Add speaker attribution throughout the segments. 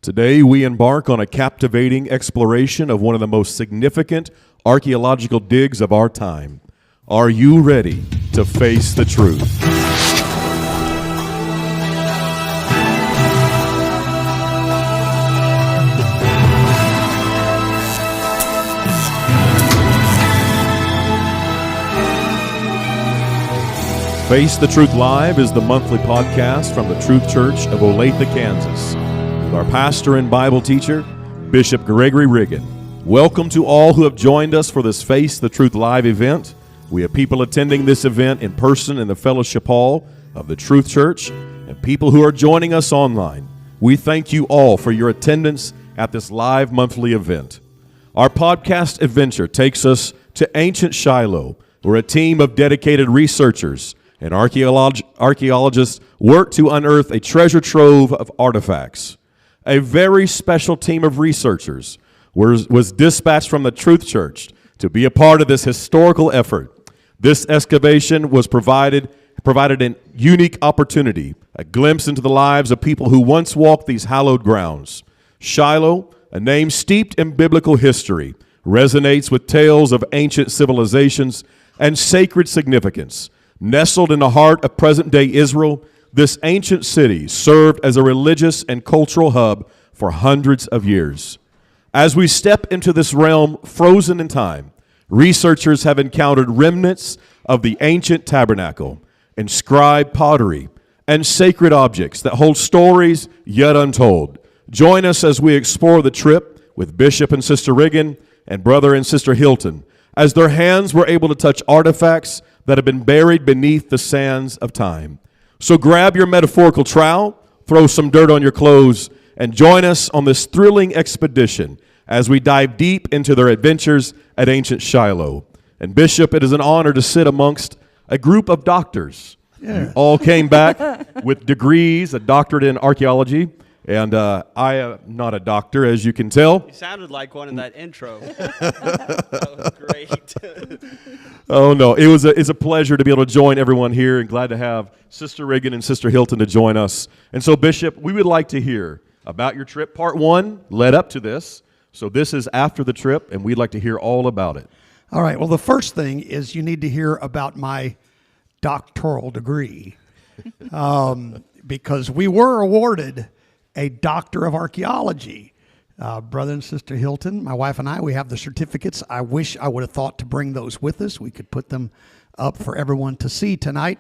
Speaker 1: Today, we embark on a captivating exploration of one of the most significant archaeological digs of our time. Are you ready to face the truth? Face the Truth Live is the monthly podcast from the Truth Church of Olathe, Kansas, with our pastor and Bible teacher, Bishop Gregory Riggin. Welcome to all who have joined us for this Face the Truth Live event. We have people attending this event in person in the fellowship hall of the Truth Church and people who are joining us online. We thank you all for your attendance at this live monthly event. Our podcast adventure takes us to ancient Shiloh, where a team of dedicated researchers and archaeologists work to unearth a treasure trove of artifacts. A very special team of researchers was dispatched from the Truth Church to be a part of this historical effort. This excavation was provided a unique opportunity, a glimpse into the lives of people who once walked these hallowed grounds. Shiloh, a name steeped in biblical history, resonates with tales of ancient civilizations and sacred significance. Nestled in the heart of present-day Israel, this ancient city served as a religious and cultural hub for hundreds of years. As we step into this realm frozen in time, researchers have encountered remnants of the ancient tabernacle, inscribed pottery, and sacred objects that hold stories yet untold. Join us as we explore the trip with Bishop and Sister Riggin and Brother and Sister Hilton, as their hands were able to touch artifacts that have been buried beneath the sands of time. So grab your metaphorical trowel, throw some dirt on your clothes, and join us on this thrilling expedition as we dive deep into their adventures at ancient Shiloh. And Bishop, it is an honor to sit amongst a group of doctors. Yeah. You all came back with degrees, a doctorate in archaeology. And I am not a doctor, as you can tell.
Speaker 2: You sounded like one in that intro. That was great.
Speaker 1: Oh, no. It's a pleasure to be able to join everyone here, and glad to have Sister Riggin and Sister Hilton to join us. And so, Bishop, we would like to hear about your trip. Part one led up to this. So this is after the trip, and we'd like to hear all about it.
Speaker 3: All right. Well, the first thing is you need to hear about my doctoral degree, because we were awarded a Doctor of Archaeology. Brother and Sister Hilton, my wife and I, we have the certificates. I wish I would have thought to bring those with us. We could put them up for everyone to see tonight.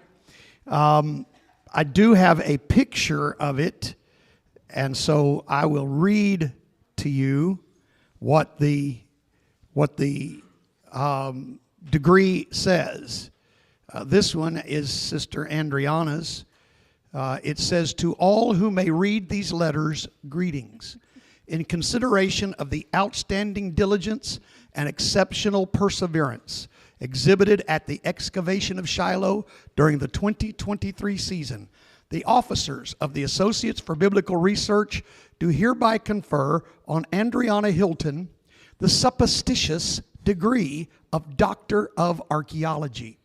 Speaker 3: I do have a picture of it, and so I will read to you what the degree says. This one is Sister Andriana's. It says, "To all who may read these letters, greetings. In consideration of the outstanding diligence and exceptional perseverance exhibited at the excavation of Shiloh during the 2023 season, the officers of the Associates for Biblical Research do hereby confer on Andriana Hilton the supposititious degree of Doctor of Archaeology,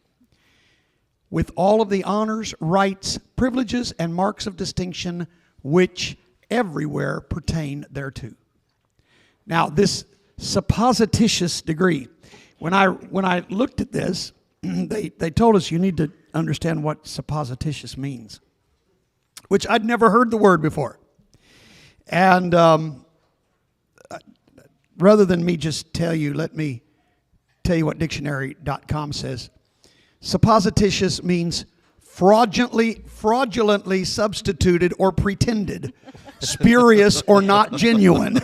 Speaker 3: with all of the honors, rights, privileges, and marks of distinction which everywhere pertain thereto." Now, this supposititious degree, when I looked at this, they told us you need to understand what supposititious means, which I'd never heard the word before. And rather than me just tell you, let me tell you what dictionary.com says. Supposititious means fraudulently substituted or pretended, spurious or not genuine.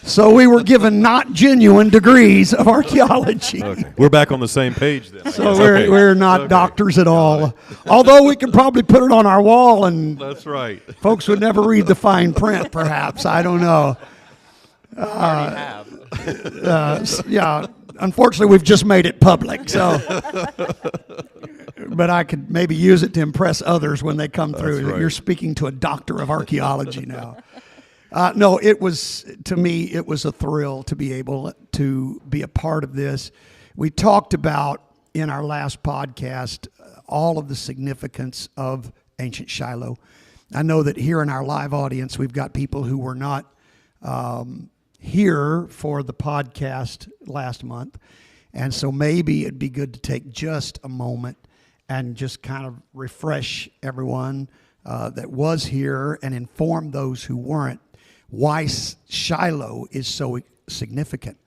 Speaker 3: So we were given not genuine degrees of archaeology.
Speaker 1: Okay. We're back on the same page then.
Speaker 3: So we're not doctors at all. Although we could probably put it on our wall and
Speaker 1: that's right.
Speaker 3: Folks would never read the fine print, perhaps. I don't know.
Speaker 2: Already have.
Speaker 3: Yeah. Unfortunately, we've just made it public, so. But I could maybe use it to impress others when they come through.
Speaker 1: That's right.
Speaker 3: You're speaking to a doctor of archaeology now. No, it was, to me, it was a thrill to be able to be a part of this. We talked about in our last podcast all of the significance of ancient Shiloh. I know that here in our live audience, we've got people who were not here for the podcast last month. And so maybe it'd be good to take just a moment and just kind of refresh everyone that was here and inform those who weren't why Shiloh is so significant.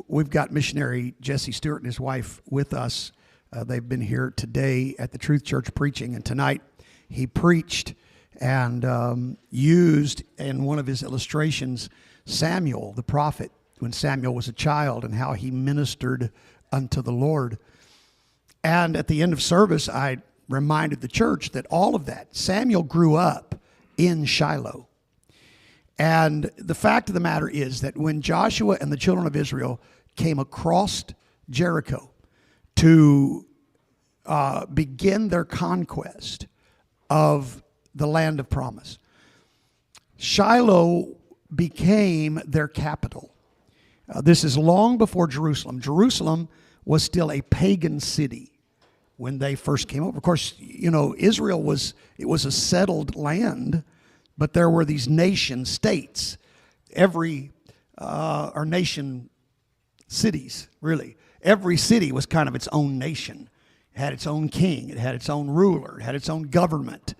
Speaker 3: We've got missionary Jesse Stewart and his wife with us. They've been here today at the Truth Church preaching, and tonight he preached and used in one of his illustrations Samuel, the prophet, when Samuel was a child and how he ministered unto the Lord. And at the end of service, I reminded the church that all of that, Samuel grew up in Shiloh. And the fact of the matter is that when Joshua and the children of Israel came across Jericho to begin their conquest of the land of promise, Shiloh became their capital. This is long before Jerusalem. Jerusalem was still a pagan city when they first came over. Of course, you know, Israel was a settled land, but there were these nation states, or nation cities, really. Every city was kind of its own nation. It had its own king, it had its own ruler, it had its own government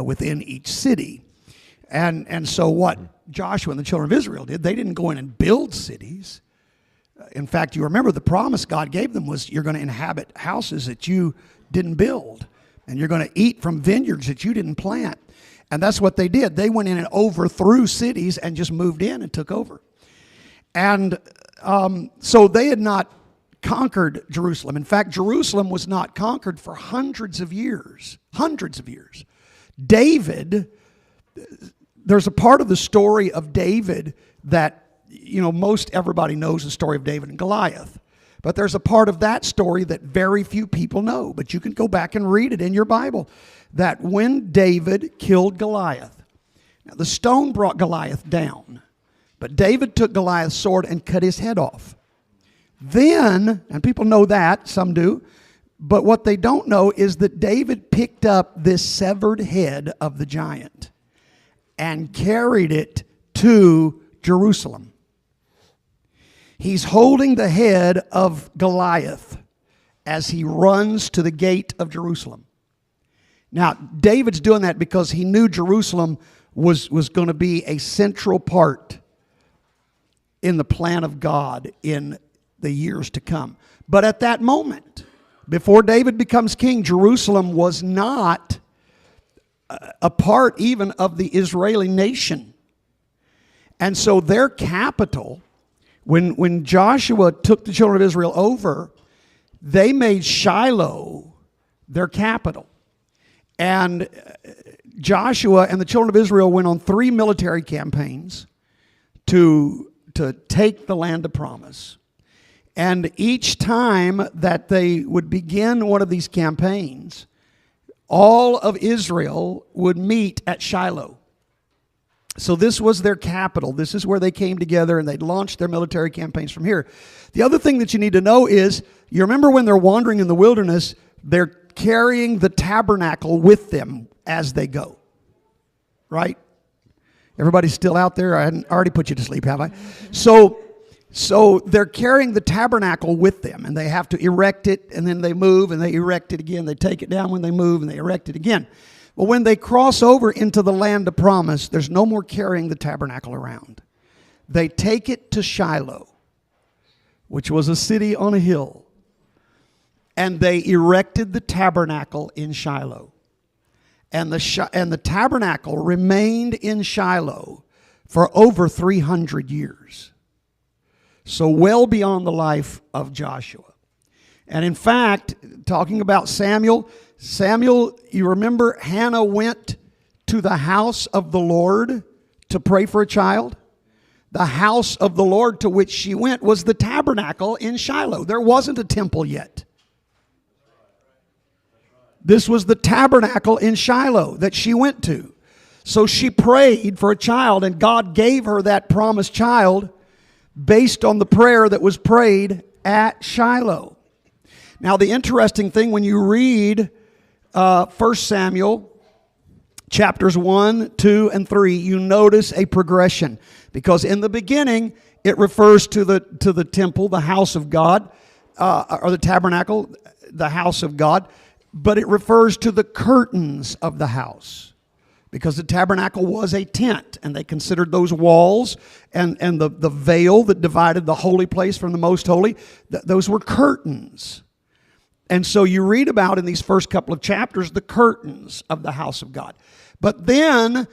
Speaker 3: within each city. And so what Joshua and the children of Israel did, they didn't go in and build cities. In fact, you remember the promise God gave them was you're going to inhabit houses that you didn't build, and you're going to eat from vineyards that you didn't plant. And that's what they did. They went in and overthrew cities and just moved in and took over. And so they had not conquered Jerusalem. In fact, Jerusalem was not conquered for hundreds of years. Hundreds of years. David, there's a part of the story of David that, you know, most everybody knows the story of David and Goliath. But there's a part of that story that very few people know. But you can go back and read it in your Bible. That when David killed Goliath, now the stone brought Goliath down, but David took Goliath's sword and cut his head off. Then, and people know that, some do, but what they don't know is that David picked up this severed head of the giant and carried it to Jerusalem. He's holding the head of Goliath as he runs to the gate of Jerusalem. Now, David's doing that because he knew Jerusalem was going to be a central part in the plan of God in the years to come. But at that moment, before David becomes king, Jerusalem was not a part even of the Israeli nation. And so their capital, when Joshua took the children of Israel over, they made Shiloh their capital. And Joshua and the children of Israel went on 3 military campaigns to take the land of promise. And each time that they would begin one of these campaigns, all of Israel would meet at Shiloh. So this was their capital. This is where they came together, and they'd launched their military campaigns from here. The other thing that you need to know is, you remember when they're wandering in the wilderness, they're carrying the tabernacle with them as they go. Right? Everybody's still out there? I hadn't already put you to sleep, have I? So they're carrying the tabernacle with them, and they have to erect it, and then they move, and they erect it again. They take it down when they move, and they erect it again. But when they cross over into the land of promise, there's no more carrying the tabernacle around. They take it to Shiloh, which was a city on a hill, and they erected the tabernacle in Shiloh. And the tabernacle remained in Shiloh for over 300 years. So well beyond the life of Joshua. And in fact, talking about Samuel, you remember Hannah went to the house of the Lord to pray for a child? The house of the Lord to which she went was the tabernacle in Shiloh. There wasn't a temple yet. This was the tabernacle in Shiloh that she went to. So she prayed for a child, and God gave her that promised child based on the prayer that was prayed at Shiloh. Now, the interesting thing when you read 1 Samuel chapters 1, 2, and 3, you notice a progression. Because in the beginning, it refers to the temple, the house of God, or the tabernacle, the house of God. But it refers to the curtains of the house. Because the tabernacle was a tent, and they considered those walls and the veil that divided the holy place from the most holy, those were curtains. And so you read about in these first couple of chapters the curtains of the house of God. But then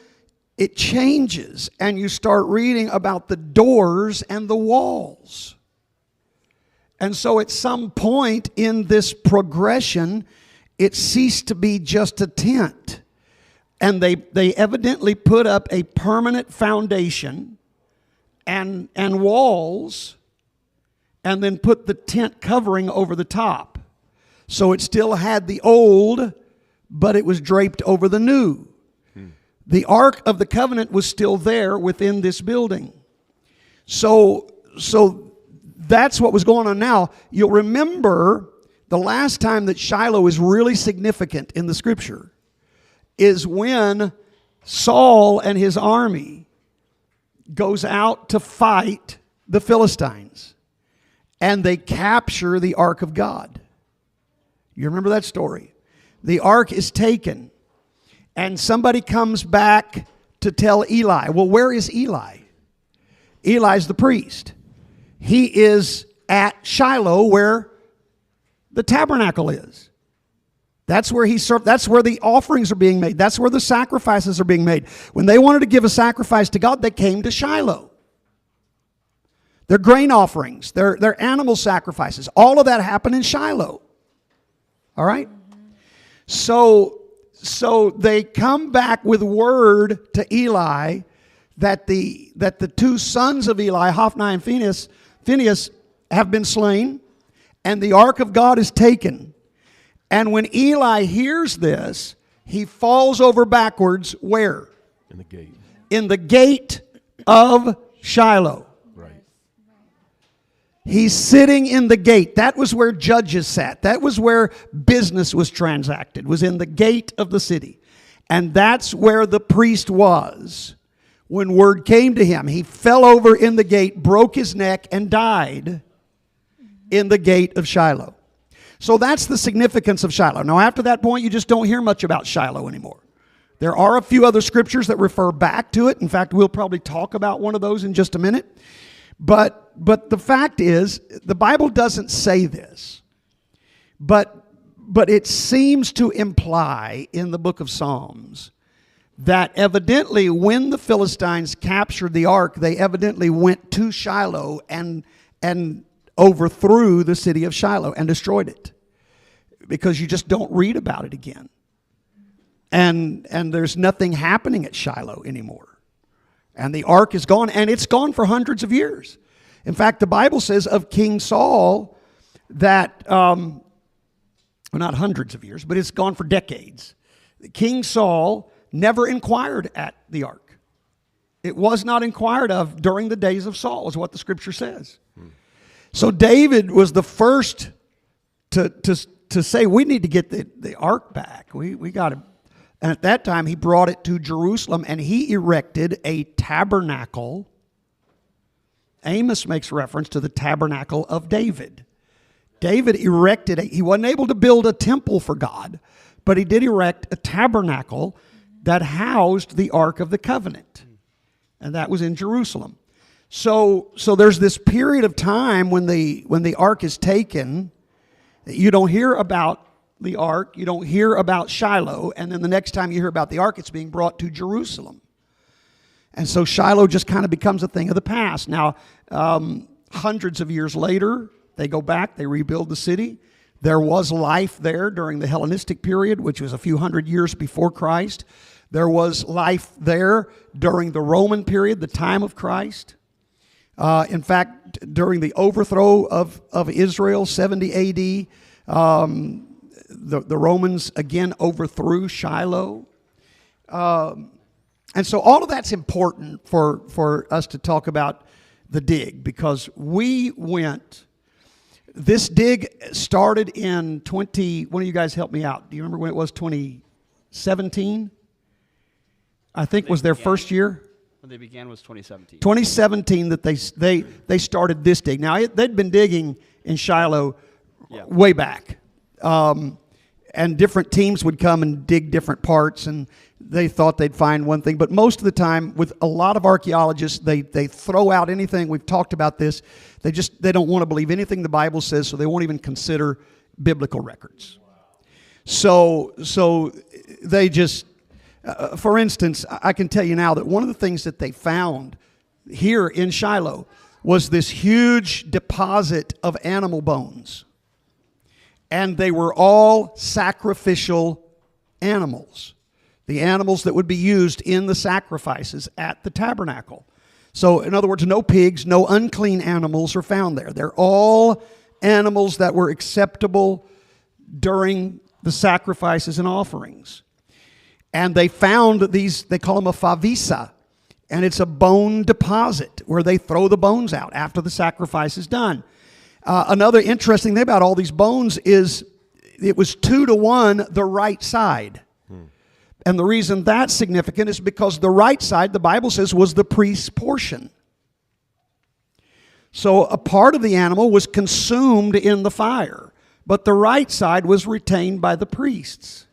Speaker 3: it changes, and you start reading about the doors and the walls. And so at some point in this progression, it ceased to be just a tent. And they evidently put up a permanent foundation and walls, and then put the tent covering over the top. So it still had the old, but it was draped over the new. The Ark of the Covenant was still there within this building. So that's what was going on now. You'll remember the last time that Shiloh is really significant in the Scripture is when Saul and his army goes out to fight the Philistines, and they capture the Ark of God. You remember that story? The Ark is taken, and somebody comes back to tell Eli. Well, where is Eli? Eli's the priest. He is at Shiloh where the tabernacle is. That's where he served. That's where the offerings are being made. That's where the sacrifices are being made. When they wanted to give a sacrifice to God, they came to Shiloh. Their grain offerings, their animal sacrifices, all of that happened in Shiloh. All right? So they come back with word to Eli that the two sons of Eli, Hophni and Phinehas, have been slain, and the ark of God is taken. And when Eli hears this, he falls over backwards where?
Speaker 1: In the gate.
Speaker 3: In the gate of Shiloh.
Speaker 1: Right.
Speaker 3: He's sitting in the gate. That was where judges sat. That was where business was transacted, was in the gate of the city. And that's where the priest was when word came to him. He fell over in the gate, broke his neck, and died in the gate of Shiloh. So that's the significance of Shiloh. Now, after that point, you just don't hear much about Shiloh anymore. There are a few other scriptures that refer back to it. In fact, we'll probably talk about one of those in just a minute. But the fact is, the Bible doesn't say this. But it seems to imply in the book of Psalms that evidently when the Philistines captured the ark, they evidently went to Shiloh and overthrew the city of Shiloh and destroyed it, because you just don't read about it again. And there's nothing happening at Shiloh anymore. And the ark is gone, and it's gone for hundreds of years. In fact, the Bible says of King Saul that, well, not hundreds of years, but it's gone for decades. King Saul never inquired at the ark. It was not inquired of during the days of Saul, is what the scripture says. So David was the first to say, we need to get the ark back. We got to. And at that time, he brought it to Jerusalem, and he erected a tabernacle. Amos makes reference to the tabernacle of David. David erected he wasn't able to build a temple for God, but he did erect a tabernacle that housed the Ark of the Covenant. And that was in Jerusalem. So there's this period of time when the ark is taken, you don't hear about the ark, you don't hear about Shiloh, and then the next time you hear about the ark, it's being brought to Jerusalem. And so Shiloh just kind of becomes a thing of the past. Now, hundreds of years later, they go back, they rebuild the city. There was life there during the Hellenistic period, which was a few hundred years before Christ. There was life there during the Roman period, the time of Christ. In fact, during the overthrow of Israel, 70 A.D., the Romans again overthrew Shiloh. And so all of that's important for us to talk about the dig, because this dig started in one of you guys help me out. Do you remember when it was, 2017? I think was their first year.
Speaker 2: When they began was 2017.
Speaker 3: 2017 that they started this dig. Now, they'd been digging in Shiloh way back. And different teams would come and dig different parts, and they thought they'd find one thing. But most of the time, with a lot of archaeologists, they throw out anything. We've talked about this. They don't want to believe anything the Bible says, so they won't even consider biblical records. So they just, for instance, I can tell you now that one of the things that they found here in Shiloh was this huge deposit of animal bones. And they were all sacrificial animals, the animals that would be used in the sacrifices at the tabernacle. So, in other words, no pigs, no unclean animals are found there. They're all animals that were acceptable during the sacrifices and offerings. And they found these, they call them a favisa, and it's a bone deposit where they throw the bones out after the sacrifice is done. Another interesting thing about all these bones is it was 2-to-1 the right side. And the reason that's significant is because the right side, the Bible says, was the priest's portion. So a part of the animal was consumed in the fire, but the right side was retained by the priests.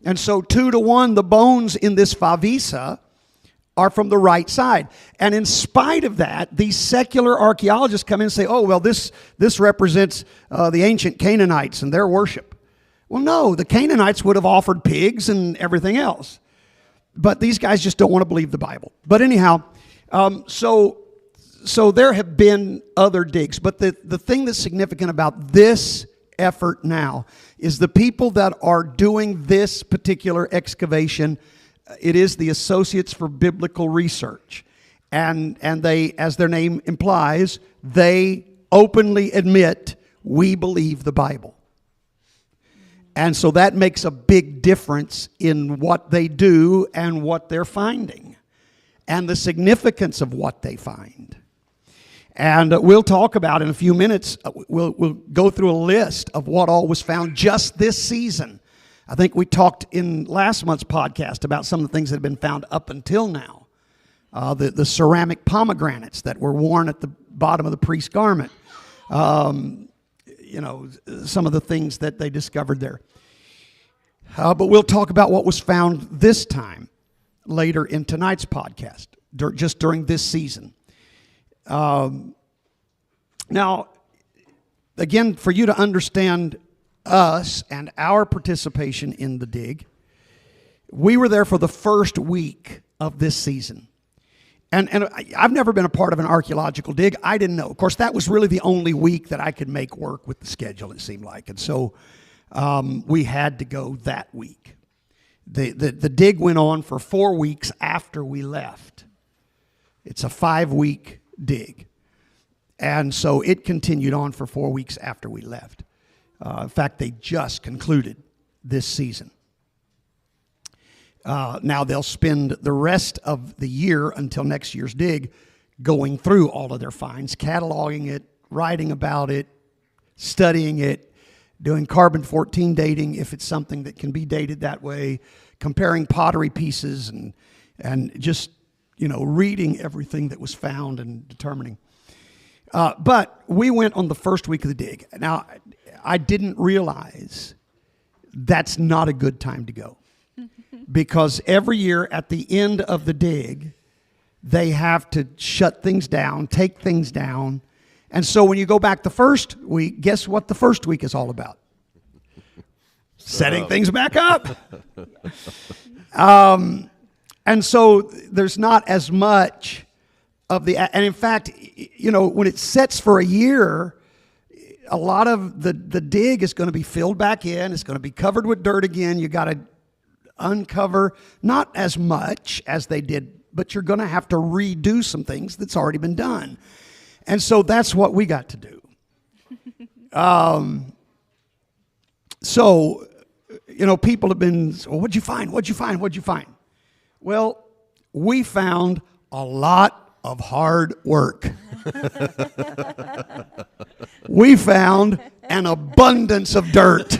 Speaker 3: And so 2-to-1, the bones in this favisa are from the right side. And in spite of that, these secular archaeologists come in and say, oh, well, this represents the ancient Canaanites and their worship. Well, no, the Canaanites would have offered pigs and everything else. But these guys just don't want to believe the Bible. But anyhow, so there have been other digs. But the thing that's significant about this effort now is the people that are doing this particular excavation. It is the Associates for Biblical Research. And they, as their name implies, they openly admit, we believe the Bible. And so that makes a big difference in what they do and what they're finding and the significance of what they find. And we'll talk about in a few minutes, we'll go through a list of what all was found just this season. I think we talked in last month's podcast about some of the things that have been found up until now. The ceramic pomegranates that were worn at the bottom of the priest's garment. Some of the things that they discovered there. But we'll talk about what was found this time later in tonight's podcast, just during this season. Now, again, for you to understand us and our participation in the dig, we were there for the first week of this season. And I've never been a part of an archaeological dig. I didn't know. Of course, that was really the only week that I could make work with the schedule, it seemed like. And so we had to go that week. The dig went on for 4 weeks after we left. It's a 5-week dig. And so it continued on for 4 weeks after we left. In fact, they just concluded this season. Now they'll spend the rest of the year until next year's dig going through all of their finds, cataloging it, writing about it, studying it, doing carbon-14 dating if it's something that can be dated that way, comparing pottery pieces and just, reading everything that was found and determining. But we went on the first week of the dig. Now, I didn't realize that's not a good time to go. Because every year at the end of the dig, they have to shut things down, take things down. And so when you go back the first week, guess what the first week is all about? Setting things back up. And so there's not as much of the... And in fact, when it sets for a year, a lot of the dig is going to be filled back in. It's going to be covered with dirt again. You got to uncover, not as much as they did, but you're going to have to redo some things that's already been done. And so that's what we got to do. So, people have been, well, what'd you find? What'd you find? What'd you find? Well, we found a lot of hard work. We found an abundance of dirt.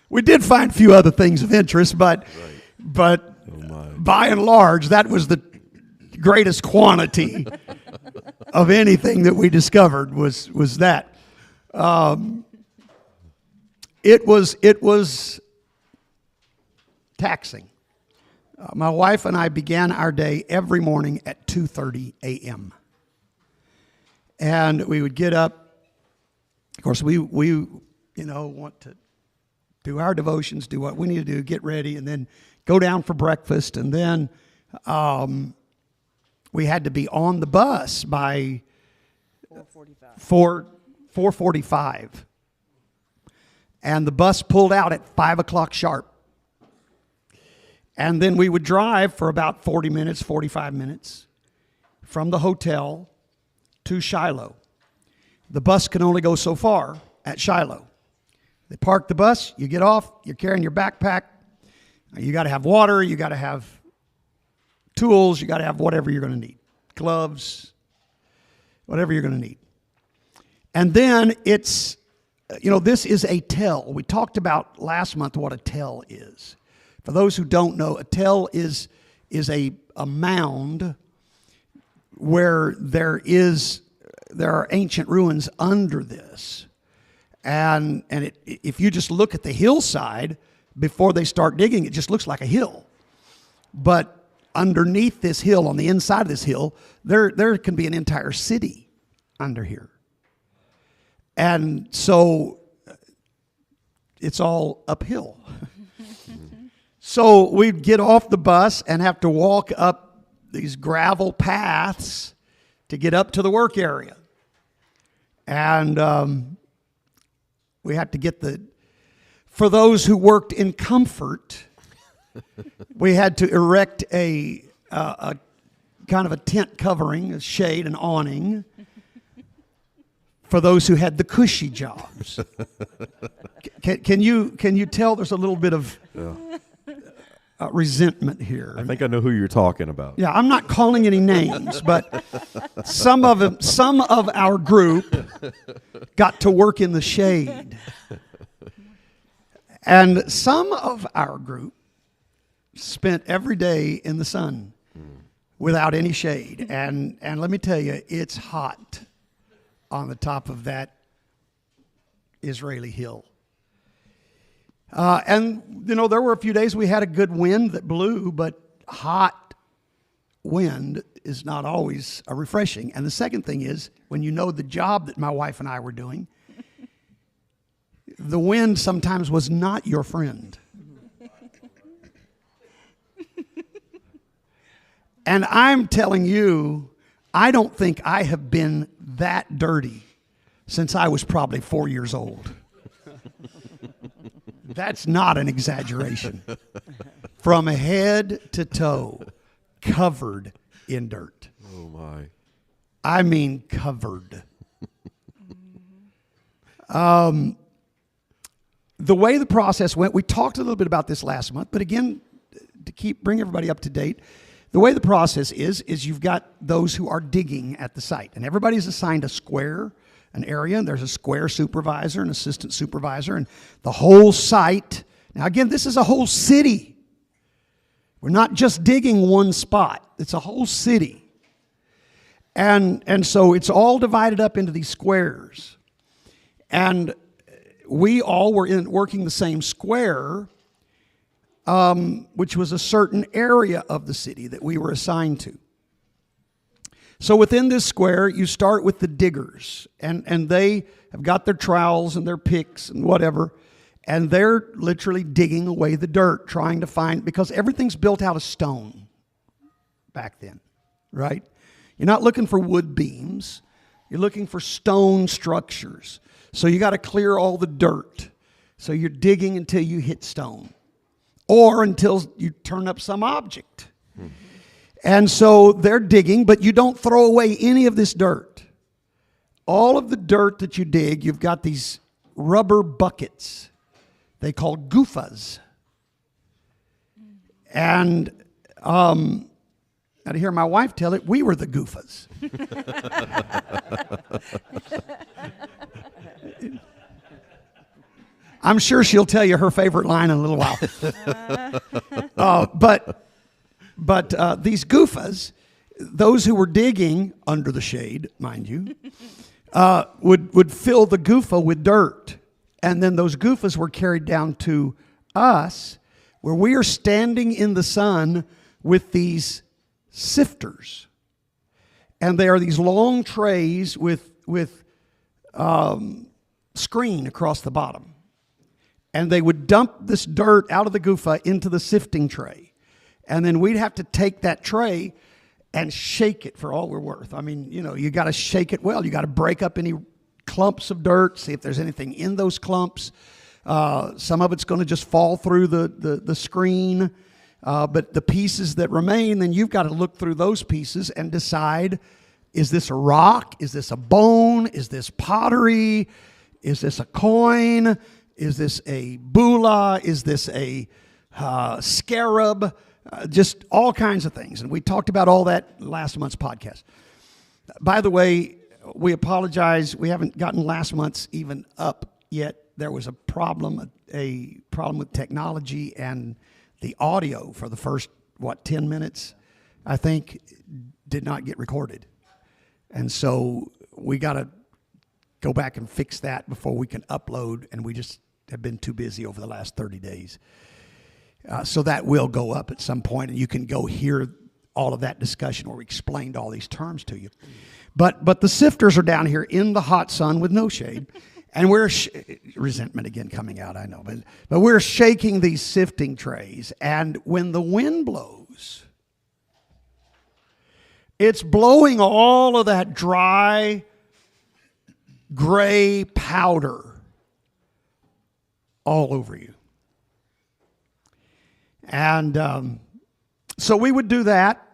Speaker 3: We did find a few other things of interest, but But
Speaker 1: Oh my.
Speaker 3: by and large, that was the greatest quantity of anything that we discovered was that. It was taxing. My wife and I began our day every morning at 2:30 a.m. And we would get up. Of course, we want to do our devotions, do what we need to do, get ready, and then go down for breakfast. And then we had to be on the bus by 4:45. And the bus pulled out at 5 o'clock sharp. And then we would drive for about 40 minutes, 45 minutes from the hotel to Shiloh. The bus can only go so far at Shiloh. They park the bus, you get off, you're carrying your backpack. You got to have water, you got to have tools, you got to have whatever you're going to need. Gloves, whatever you're going to need. And then it's, this is a tell. We talked about last month what a tell is. For those who don't know, a tell is a mound where there are ancient ruins under this. And if you just look at the hillside before they start digging, it just looks like a hill. But underneath this hill, on the inside of this hill, there can be an entire city under here. And so it's all uphill. So we'd get off the bus and have to walk up these gravel paths to get up to the work area. And we had to get for those who worked in comfort, we had to erect a kind of a tent covering, a shade, an awning, for those who had the cushy jobs. Can you tell there's a little bit of resentment here?
Speaker 1: I think I know who you're talking about.
Speaker 3: Yeah, I'm not calling any names, but some of our group got to work in the shade. And some of our group spent every day in the sun without any shade. And let me tell you, it's hot on the top of that Israeli hill. And there were a few days we had a good wind that blew, but hot wind is not always refreshing. And the second thing is, when you know the job that my wife and I were doing, the wind sometimes was not your friend. And I'm telling you, I don't think I have been that dirty since I was probably 4 years old. That's not an exaggeration. From head to toe, covered in dirt.
Speaker 1: Oh my.
Speaker 3: I mean covered. The way the process went, we talked a little bit about this last month, but again, to bring everybody up to date, the way the process is you've got those who are digging at the site, and everybody's assigned a square, an area, and there's a square supervisor, an assistant supervisor, and the whole site. Now again, this is a whole city. We're not just digging one spot. It's a whole city. And so it's all divided up into these squares. And we all were working the same square, which was a certain area of the city that we were assigned to. So within this square, you start with the diggers, and they have got their trowels and their picks and whatever, and they're literally digging away the dirt, trying to find, because everything's built out of stone back then, right? You're not looking for wood beams. You're looking for stone structures. So you got to clear all the dirt. So you're digging until you hit stone, or until you turn up some object. And so they're digging, but you don't throw away any of this dirt. All of the dirt that you dig, you've got these rubber buckets. They call goofas. And now to hear my wife tell it, we were the goofas. I'm sure she'll tell you her favorite line in a little while. But these goofas, those who were digging under the shade, mind you, would fill the goofa with dirt. And then those goofas were carried down to us, where we are standing in the sun with these sifters. And they are these long trays with screen across the bottom. And they would dump this dirt out of the goofa into the sifting tray. And then we'd have to take that tray and shake it for all we're worth. I mean, you got to shake it well. You got to break up any clumps of dirt, see if there's anything in those clumps. Some of it's going to just fall through the screen. But the pieces that remain, then you've got to look through those pieces and decide, is this a rock? Is this a bone? Is this pottery? Is this a coin? Is this a bulla? Is this a scarab? Just all kinds of things. And we talked about all that last month's podcast. By the way, we apologize. We haven't gotten last month's even up yet. There was a problem with technology, and the audio for the first, 10 minutes, I think, did not get recorded. And so we got to go back and fix that before we can upload, and we just have been too busy over the last 30 days. So that will go up at some point, and you can go hear all of that discussion where we explained all these terms to you. But the sifters are down here in the hot sun with no shade, and we're resentment again coming out, I know, but we're shaking these sifting trays, and when the wind blows, it's blowing all of that dry, gray powder all over you. And so we would do that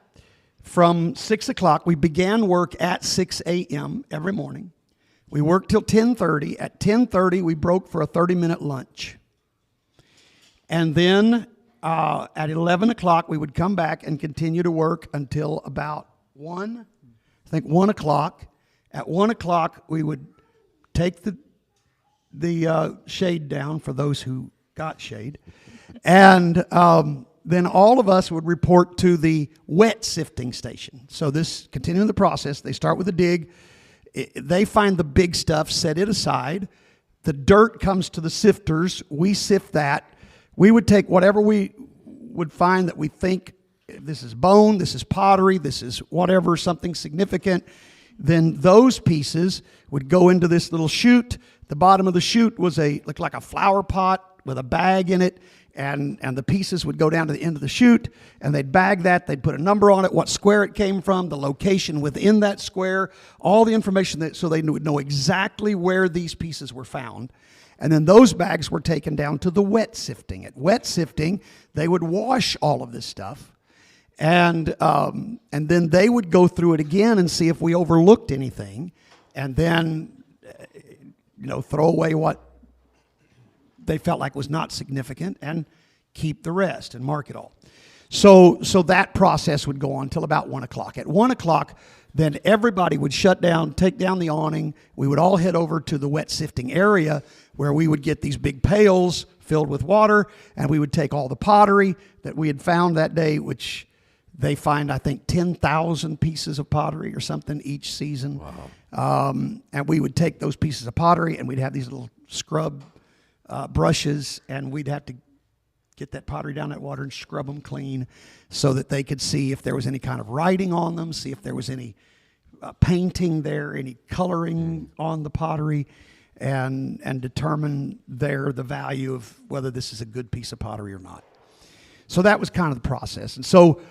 Speaker 3: from 6 o'clock. We began work at 6 a.m. every morning. We worked till 10:30. At 10:30, we broke for a 30-minute lunch. And then at 11 o'clock, we would come back and continue to work until about 1 o'clock. At 1 o'clock, we would take the shade down for those who got shade. And then all of us would report to the wet sifting station. So this, continuing the process, they start with a dig. They find the big stuff, set it aside. The dirt comes to the sifters. We sift that. We would take whatever we would find that we think, this is bone, this is pottery, this is whatever, something significant. Then those pieces would go into this little chute. The bottom of the chute looked like a flower pot with a bag in it. And the pieces would go down to the end of the chute, and they'd bag that. They'd put a number on it, what square it came from, the location within that square, all the information so they would know exactly where these pieces were found. And then those bags were taken down to the wet sifting. At wet sifting, they would wash all of this stuff, and then they would go through it again and see if we overlooked anything, and then throw away what they felt like was not significant and keep the rest and mark it all. So that process would go on until about 1 o'clock. At 1 o'clock, then everybody would shut down, take down the awning. We would all head over to the wet sifting area where we would get these big pails filled with water, and we would take all the pottery that we had found that day, which they find, I think, 10,000 pieces of pottery or something each season. Wow. And we would take those pieces of pottery, and we'd have these little scrub brushes, and we'd have to get that pottery down that water and scrub them clean so that they could see if there was any kind of writing on them, see if there was any painting there, any coloring on the pottery, and determine the value of whether this is a good piece of pottery or not. So that was kind of the process. And so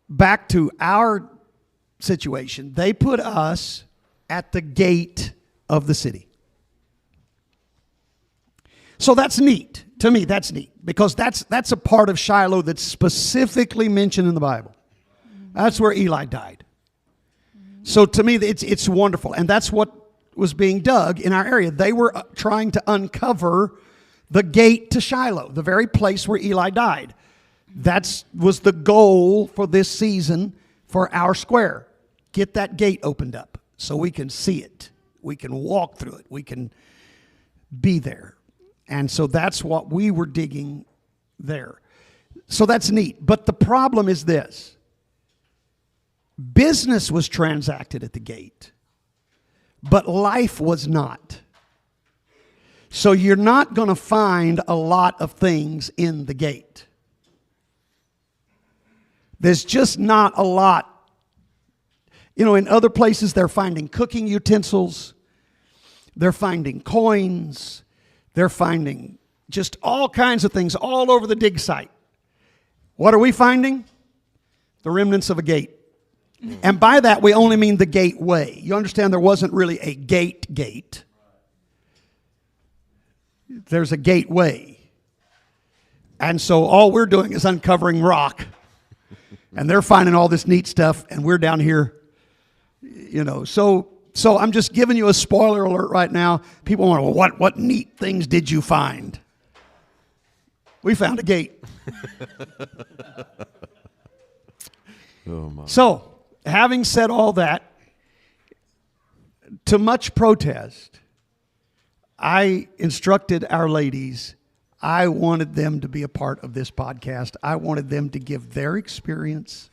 Speaker 3: back to our situation, they put us at the gate of the city. So that's neat. To me, that's neat, because that's a part of Shiloh that's specifically mentioned in the Bible. That's where Eli died. So to me, it's wonderful. And that's what was being dug in our area. They were trying to uncover the gate to Shiloh, the very place where Eli died. That was the goal for this season for our square. Get that gate opened up so we can see it. We can walk through it. We can be there. And so that's what we were digging there. So that's neat. But the problem is this. Business was transacted at the gate, but life was not. So you're not going to find a lot of things in the gate. There's just not a lot. You know, in other places they're finding cooking utensils. They're finding coins. They're finding just all kinds of things all over the dig site. What are we finding? The remnants of a gate. And by that, we only mean the gateway. You understand there wasn't really a gate. There's a gateway. And so all we're doing is uncovering rock. And they're finding all this neat stuff, and we're down here, you know. So I'm just giving you a spoiler alert right now. People want, well, what neat things did you find? We found a gate.
Speaker 1: Oh my.
Speaker 3: So, having said all that, to much protest, I instructed our ladies, I wanted them to be a part of this podcast. I wanted them to give their experience.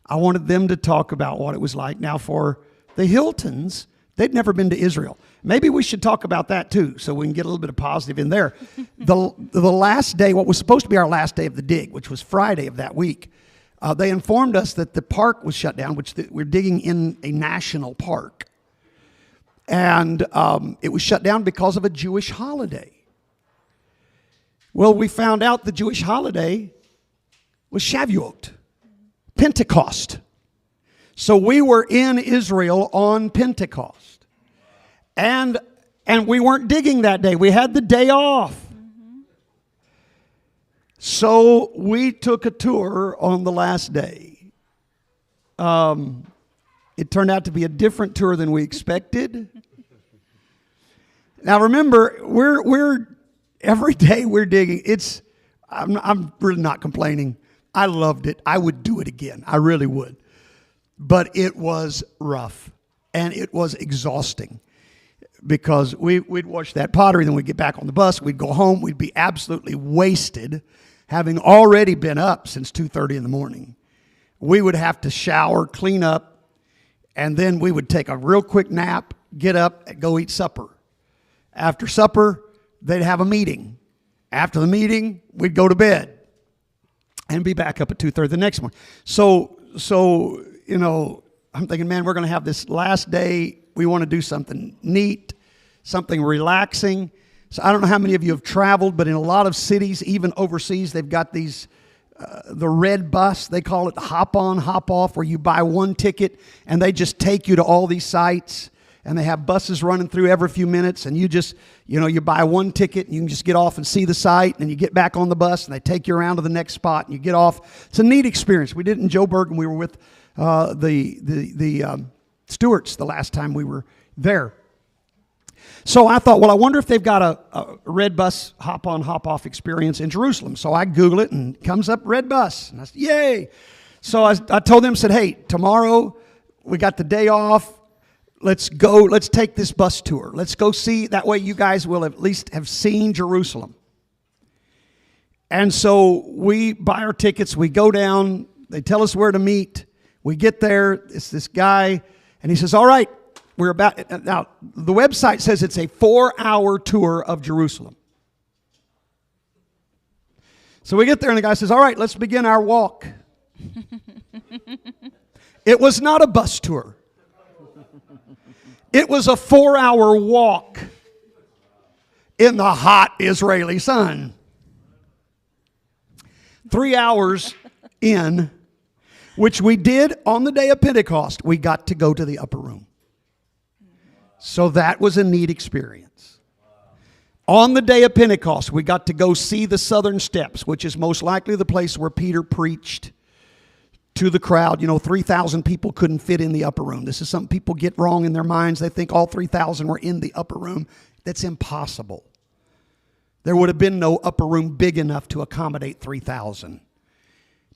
Speaker 3: I wanted them to talk about what it was like. Now, for the Hiltons, they'd never been to Israel. Maybe we should talk about that too, so we can get a little bit of positive in there. The last day, what was supposed to be our last day of the dig, which was Friday of that week, they informed us that the park was shut down, which we're digging in a national park. And it was shut down because of a Jewish holiday. Well, we found out the Jewish holiday was Shavuot, Pentecost. So we were in Israel on Pentecost. And we weren't digging that day. We had the day off. So we took a tour on the last day. It turned out to be a different tour than we expected. Now remember, we're every day we're digging. I'm really not complaining. I loved it. I would do it again. I really would. But it was rough and it was exhausting because we'd watch that pottery, then we'd get back on the bus, we'd go home, we'd be absolutely wasted, having already been up since 2:30 in the morning. We would have to shower, clean up, and then we would take a real quick nap, get up, and go eat supper. After supper, they'd have a meeting. After the meeting, we'd go to bed and be back up at 2:30 the next morning. So you know, I'm thinking, man, we're going to have this last day. We want to do something neat, something relaxing. So I don't know how many of you have traveled, but in a lot of cities, even overseas, they've got these, the red bus, they call it the hop on, hop off, where you buy one ticket and they just take you to all these sites. And they have buses running through every few minutes, and you just, you know, you buy one ticket and you can just get off and see the site, and you get back on the bus and they take you around to the next spot and you get off. It's a neat experience. We did it in Joburg, and we were with the Stewarts the last time we were there. So I thought, well, I wonder if they've got a red bus hop on, hop off experience in Jerusalem. So I Google it and it comes up red bus. And I said, yay. So I told them, said, hey, tomorrow we got the day off. Let's go. Let's take this bus tour. Let's go see. That way you guys will at least have seen Jerusalem. And so we buy our tickets. We go down. They tell us where to meet. We get there. It's this guy. And he says, all right, we're about. Now, the website says it's a 4-hour tour of Jerusalem. So we get there and the guy says, all right, let's begin our walk. It was not a bus tour. It was a 4-hour walk in the hot Israeli sun. 3 hours in, which we did on the day of Pentecost, we got to go to the upper room. So that was a neat experience. On the day of Pentecost, we got to go see the southern steps, which is most likely the place where Peter preached to the crowd. You know, 3,000 people couldn't fit in the upper room. This is something people get wrong in their minds. They think all 3,000 were in the upper room. That's impossible. There would have been no upper room big enough to accommodate 3,000.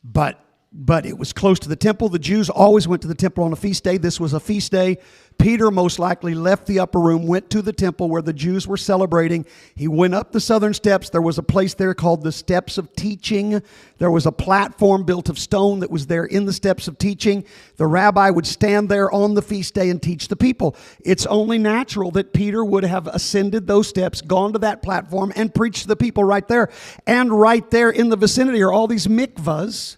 Speaker 3: But but it was close to the temple. The Jews always went to the temple on a feast day. This was a feast day. Peter most likely left the upper room, went to the temple where the Jews were celebrating. He went up the southern steps. There was a place there called the Steps of Teaching. There was a platform built of stone that was there in the Steps of Teaching. The rabbi would stand there on the feast day and teach the people. It's only natural that Peter would have ascended those steps, gone to that platform, and preached to the people right there. And right there in the vicinity are all these mikvahs,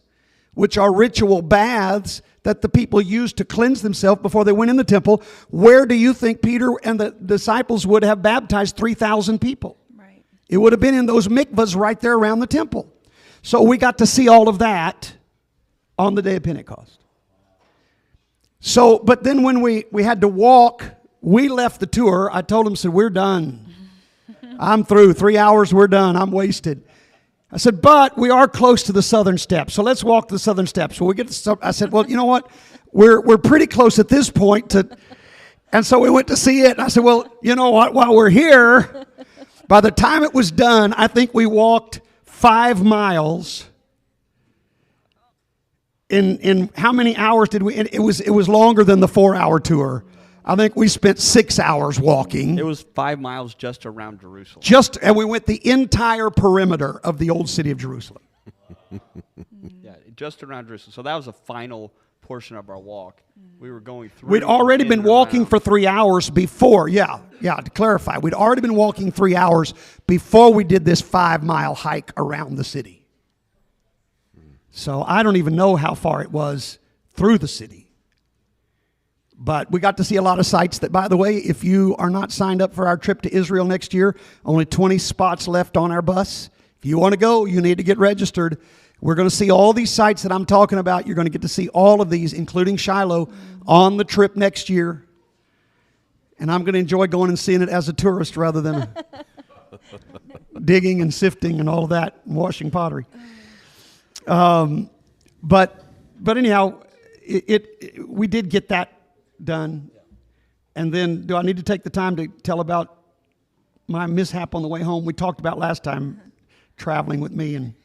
Speaker 3: which are ritual baths that the people used to cleanse themselves before they went in the temple. Where do you think Peter and the disciples would have baptized 3,000 people?
Speaker 4: Right.
Speaker 3: It would have been in those mikvahs right there around the temple. So we got to see all of that on the day of Pentecost. So, but then when we had to walk, we left the tour. I told them, said, we're done. I'm through. 3 hours, we're done. I'm wasted. I said, but we are close to the southern steps, so let's walk the southern steps. Well, I said, well, you know what? We're pretty close at this point and so we went to see it. And I said, well, you know what? While we're here, by the time it was done, I think we walked 5 miles. In how many hours did we? It was longer than the 4-hour tour. I think we spent 6 hours walking.
Speaker 2: It was 5 miles just around Jerusalem.
Speaker 3: And we went the entire perimeter of the old city of Jerusalem.
Speaker 2: Yeah, just around Jerusalem. So that was the final portion of our walk. We were going through.
Speaker 3: We'd already
Speaker 2: in
Speaker 3: been
Speaker 2: and
Speaker 3: walking
Speaker 2: around.
Speaker 3: for 3 hours before. Yeah, to clarify. We'd already been walking 3 hours before we did this 5-mile hike around the city. So I don't even know how far it was through the city. But we got to see a lot of sites that, by the way, if you are not signed up for our trip to Israel next year, only 20 spots left on our bus. If you want to go, you need to get registered. We're going to see all these sites that I'm talking about. You're going to get to see all of these, including Shiloh, on the trip next year. And I'm going to enjoy going and seeing it as a tourist rather than digging and sifting and all of that and washing pottery. But anyhow, we did get that done. And then do I need to take the time to tell about my mishap on the way home? We talked about last time traveling with me, and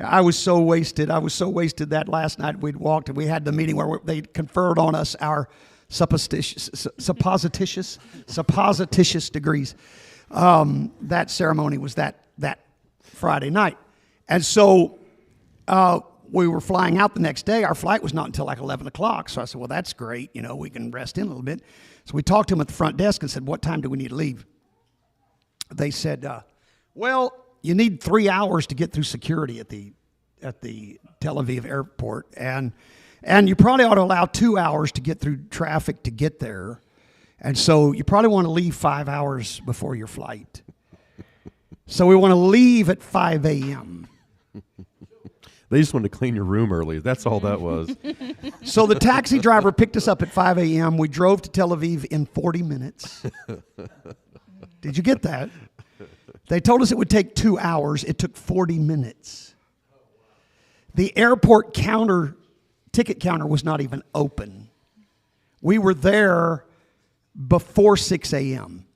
Speaker 3: I was so wasted. I was so wasted that last night we'd walked and we had the meeting where they conferred on us our supposititious degrees. That ceremony was that Friday night. And so we were flying out the next day. Our flight was not until like 11 o'clock. So I said, well, that's great. You know, we can rest in a little bit. So we talked to them at the front desk and said, what time do we need to leave? They said, well, you need 3 hours to get through security at the Tel Aviv airport. And you probably ought to allow 2 hours to get through traffic to get there. And so you probably want to leave 5 hours before your flight. So we want to leave at 5 a.m.
Speaker 1: They just wanted to clean your room early. That's all that was.
Speaker 3: So the taxi driver picked us up at 5 a.m. We drove to Tel Aviv in 40 minutes. Did you get that? They told us it would take 2 hours. It took 40 minutes. The airport ticket counter was not even open. We were there before 6 a.m.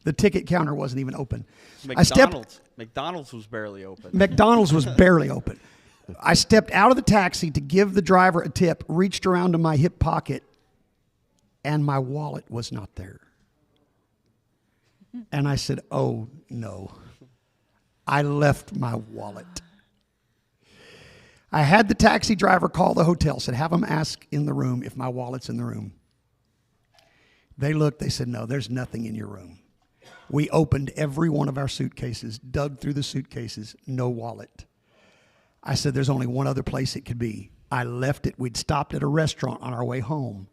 Speaker 3: The ticket counter wasn't even open.
Speaker 2: McDonald's was barely open.
Speaker 3: McDonald's was barely open. I stepped out of the taxi to give the driver a tip, reached around to my hip pocket, and my wallet was not there. And I said, oh, no. I left my wallet. I had the taxi driver call the hotel, said, have them ask in the room if my wallet's in the room. They looked, they said, no, there's nothing in your room. We opened every one of our suitcases, dug through the suitcases, no wallet. I said, there's only one other place it could be. I left it. We'd stopped at a restaurant on our way home,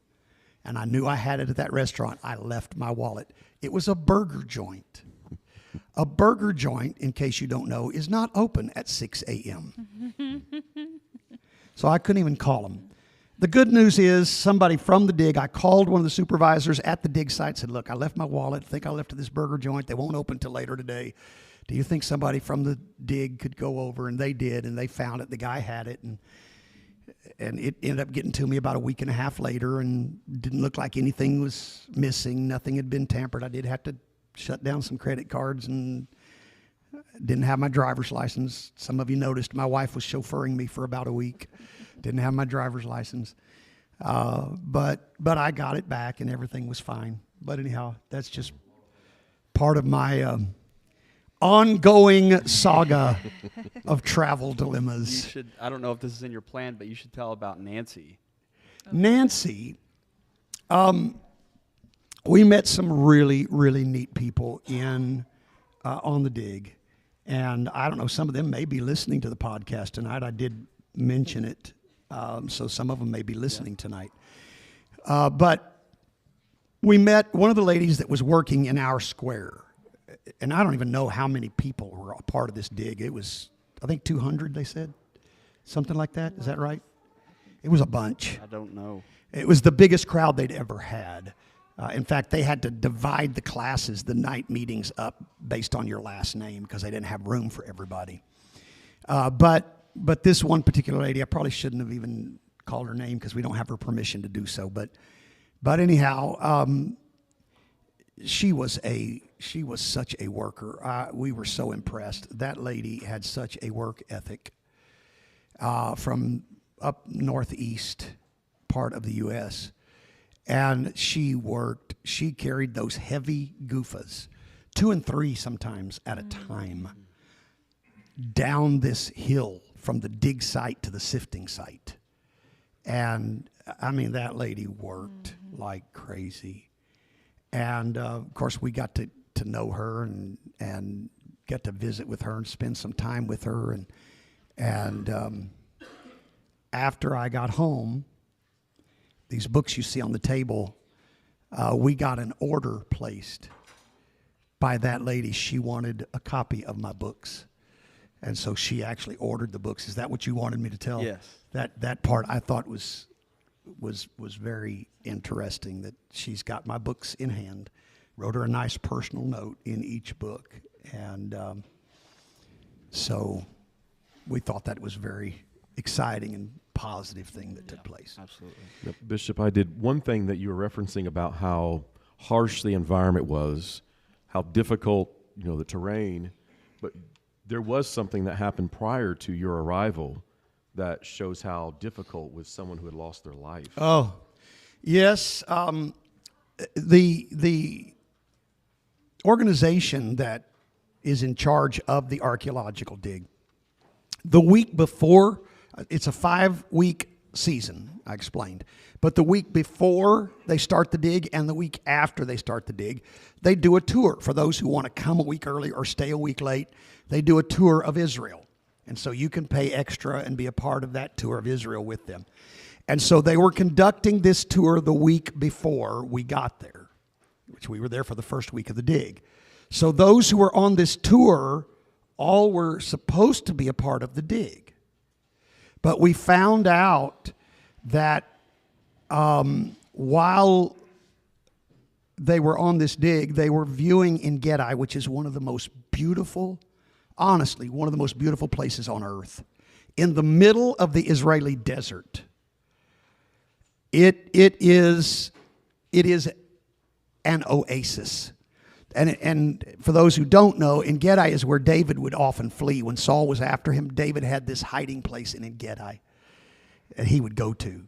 Speaker 3: and I knew I had it at that restaurant. I left my wallet. It was a burger joint. A burger joint, in case you don't know, is not open at 6 a.m. So I couldn't even call them. The good news is somebody from the dig, I called one of the supervisors at the dig site, said, look, I left my wallet. I think I left it at this burger joint. They won't open till later today. Do you think somebody from the dig could go over? And they did, and they found it. The guy had it, and it ended up getting to me about a week and a half later, and didn't look like anything was missing. Nothing had been tampered. I did have to shut down some credit cards and Didn't have my driver's license. Some of you noticed my wife was chauffeuring me for about a week. Didn't have my driver's license. But I got it back and everything was fine. But anyhow, that's just part of my ongoing saga of travel dilemmas.
Speaker 2: I don't know if this is in your plan, but you should tell about Nancy.
Speaker 3: Nancy, we met some really, really neat people on the dig. And I don't know, some of them may be listening to the podcast tonight. I did mention it, so some of them may be listening tonight. But we met one of the ladies that was working in our square. And I don't even know how many people were a part of this dig. It was, I think, 200, they said. Something like that. Is that right? It was a bunch.
Speaker 2: I don't know.
Speaker 3: It was the biggest crowd they'd ever had. In fact, they had to divide the classes, the night meetings up based on your last name because they didn't have room for everybody. But this one particular lady, I probably shouldn't have even called her name because we don't have her permission to do so. But anyhow, she was such a worker. We were so impressed. That lady had such a work ethic from up northeast part of the U.S., and she carried those heavy goofas, 2 and 3 sometimes at a time, down this hill from the dig site to the sifting site. And I mean, that lady worked like crazy. And of course, we got to know her and get to visit with her and spend some time with her. And after I got home, these books you see on the table, we got an order placed by that lady. She wanted a copy of my books. And so she actually ordered the books. Is that what you wanted me to tell?
Speaker 2: Yes.
Speaker 3: That part I thought was very interesting, that she's got my books in hand. Wrote her a nice personal note in each book. And so we thought that was very exciting and positive thing that took place.
Speaker 2: Absolutely.
Speaker 1: Yep, Bishop, I did one thing that you were referencing about how harsh the environment was, how difficult, the terrain, but there was something that happened prior to your arrival that shows how difficult was someone who had lost their life.
Speaker 3: Oh, yes. The organization that is in charge of the archaeological dig, the week before, it's a 5-week season, I explained. But the week before they start the dig and the week after they start the dig, they do a tour. For those who want to come a week early or stay a week late, they do a tour of Israel. And so you can pay extra and be a part of that tour of Israel with them. And so they were conducting this tour the week before we got there, which we were there for the first week of the dig. So those who were on this tour all were supposed to be a part of the dig. But we found out that while they were on this dig, they were viewing En-Gedi, which is one of the most beautiful, honestly, one of the most beautiful places on earth, in the middle of the Israeli desert. It is an oasis. And for those who don't know, En-Gedi is where David would often flee. When Saul was after him, David had this hiding place in En-Gedi that he would go to.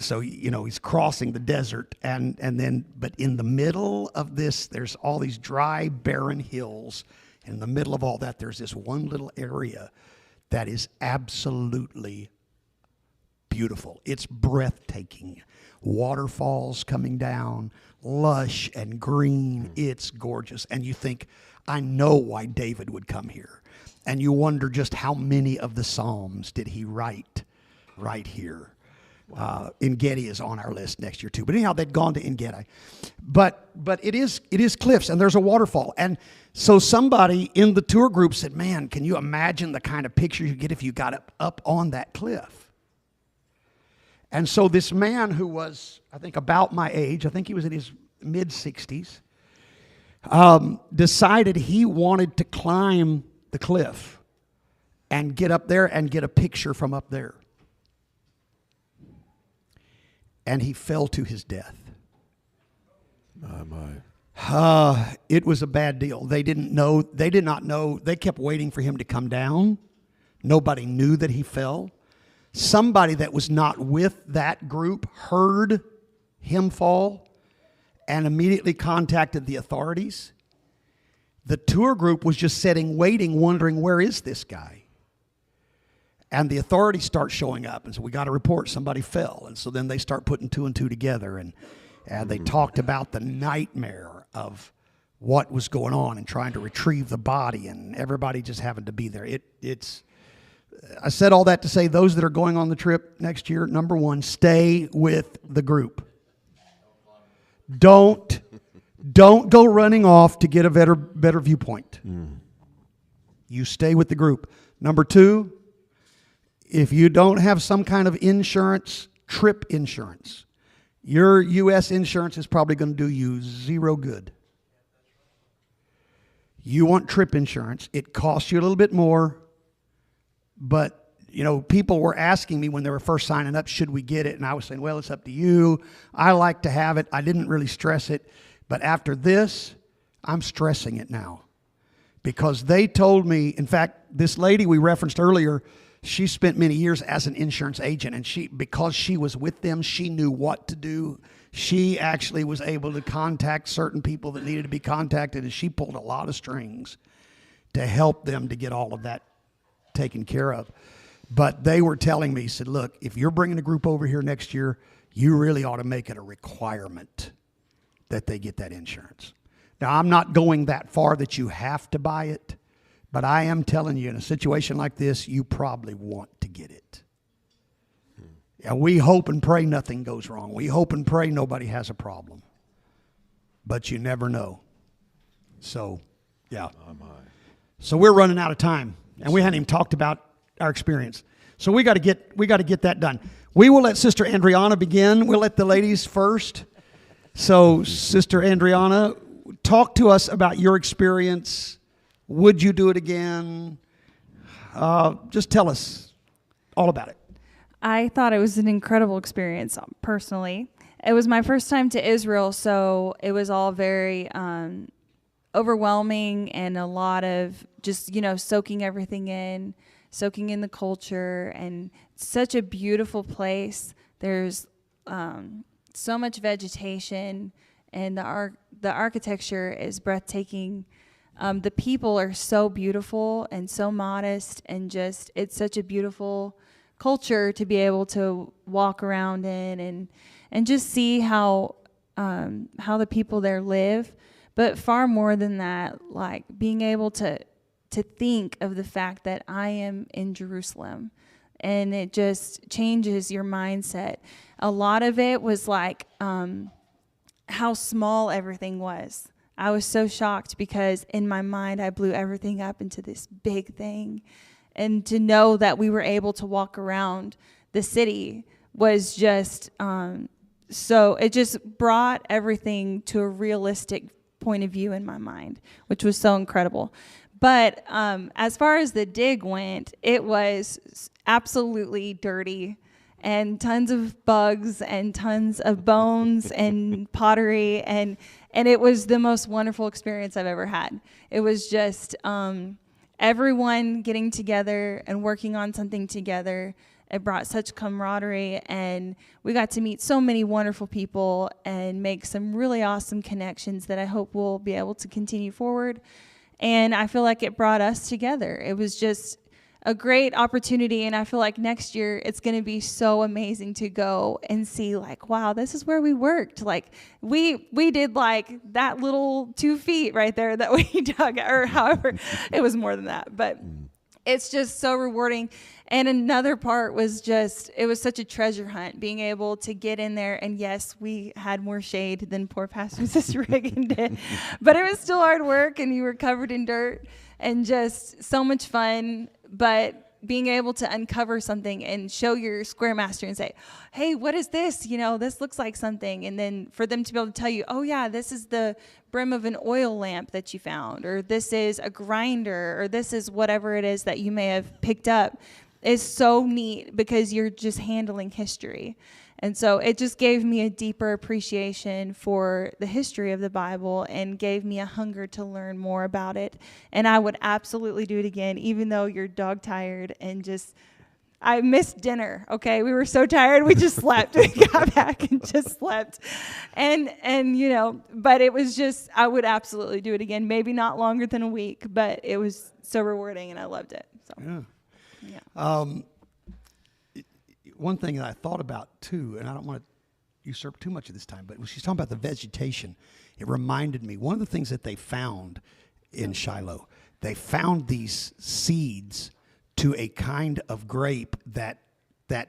Speaker 3: So, he's crossing the desert, but in the middle of this, there's all these dry, barren hills. And in the middle of all that, there's this one little area that is absolutely beautiful. It's breathtaking. Waterfalls coming down, lush and green. It's gorgeous. And you think, I know why David would come here. And you wonder just how many of the Psalms did he write right here. En-Gedi is on our list next year too. But anyhow, they'd gone to En-Gedi. But it is cliffs, and there's a waterfall. And so somebody in the tour group said, man, can you imagine the kind of picture you get if you got up on that cliff? And so this man who was, I think, about my age, I think he was in his mid-60s, decided he wanted to climb the cliff and get up there and get a picture from up there. And he fell to his death.
Speaker 1: My.
Speaker 3: It was a bad deal. They did not know. They kept waiting for him to come down. Nobody knew that he fell. Somebody that was not with that group heard him fall and immediately contacted the authorities. The tour group was just sitting, waiting, wondering, where is this guy? And the authorities start showing up. And so we got a report, somebody fell. And so then they start putting two and two together. And they talked about the nightmare of what was going on and trying to retrieve the body, and everybody just having to be there. I said all that to say, those that are going on the trip next year, number one, stay with the group. Don't go running off to get a better viewpoint. You stay with the group. Number two, if you don't have some kind of insurance, trip insurance, your U.S. insurance is probably going to do you zero good. You want trip insurance. It costs you a little bit more, but people were asking me when they were first signing up, should we get it? And I was saying, well, it's up to you. I like to have it. I didn't really stress it. But after this, I'm stressing it now. Because they told me, in fact, this lady we referenced earlier, she spent many years as an insurance agent, and because she was with them, she knew what to do. She actually was able to contact certain people that needed to be contacted, and she pulled a lot of strings to help them to get all of that taken care of. But they were telling me, said, look, if you're bringing a group over here next year, you really ought to make it a requirement that they get that insurance. Now, I'm not going that far that you have to buy it, but I am telling you, in a situation like this, you probably want to get it. Yeah, we hope and pray nothing goes wrong. We hope and pray nobody has a problem. But you never know. So, yeah. So we're running out of time, and we hadn't even talked about our experience. So we got to get that done. We will let Sister Andriana begin. We'll let the ladies first. So, Sister Andriana, talk to us about your experience. Would you do it again? Just tell us all about it.
Speaker 4: I thought it was an incredible experience, personally. It was my first time to Israel, so it was all very overwhelming and a lot of just, soaking everything in, soaking in the culture, and such a beautiful place. There's so much vegetation, and the architecture is breathtaking. The people are so beautiful and so modest, and just it's such a beautiful culture to be able to walk around in and just see how the people there live. But far more than that, like being able to think of the fact that I am in Jerusalem, and it just changes your mindset. A lot of it was like how small everything was. I was so shocked because in my mind I blew everything up into this big thing. And to know that we were able to walk around the city was just so it just brought everything to a realistic point of view in my mind, which was so incredible. But as far as the dig went, it was absolutely dirty and tons of bugs and tons of bones and pottery, and it was the most wonderful experience I've ever had. It was just everyone getting together and working on something together. It brought such camaraderie, and we got to meet so many wonderful people and make some really awesome connections that I hope we'll be able to continue forward. And I feel like it brought us together. It was just a great opportunity, and I feel like next year it's going to be so amazing to go and see, like, wow, this is where we worked. Like, we did, like, that little 2 feet right there that we dug, or however, it was more than that. But it's just so rewarding. And another part was just, it was such a treasure hunt, being able to get in there. And yes, we had more shade than poor Pastor and Sister Reagan did. But it was still hard work, and you were covered in dirt, and just so much fun. But being able to uncover something and show your square master and say, hey, what is this? This looks like something. And then for them to be able to tell you, oh yeah, this is the brim of an oil lamp that you found, or this is a grinder, or this is whatever it is that you may have picked up, is so neat because you're just handling history. And so it just gave me a deeper appreciation for the history of the Bible and gave me a hunger to learn more about it. And I would absolutely do it again, even though you're dog tired and just, I missed dinner, okay? We were so tired, we just slept. We got back and just slept. And you know, but it was just, I would absolutely do it again. Maybe not longer than a week, but it was so rewarding and I loved it. So, yeah.
Speaker 3: One thing that I thought about too, and I don't want to usurp too much of this time, but when she's talking about the vegetation, it reminded me, one of the things that they found in Shiloh, they found these seeds to a kind of grape that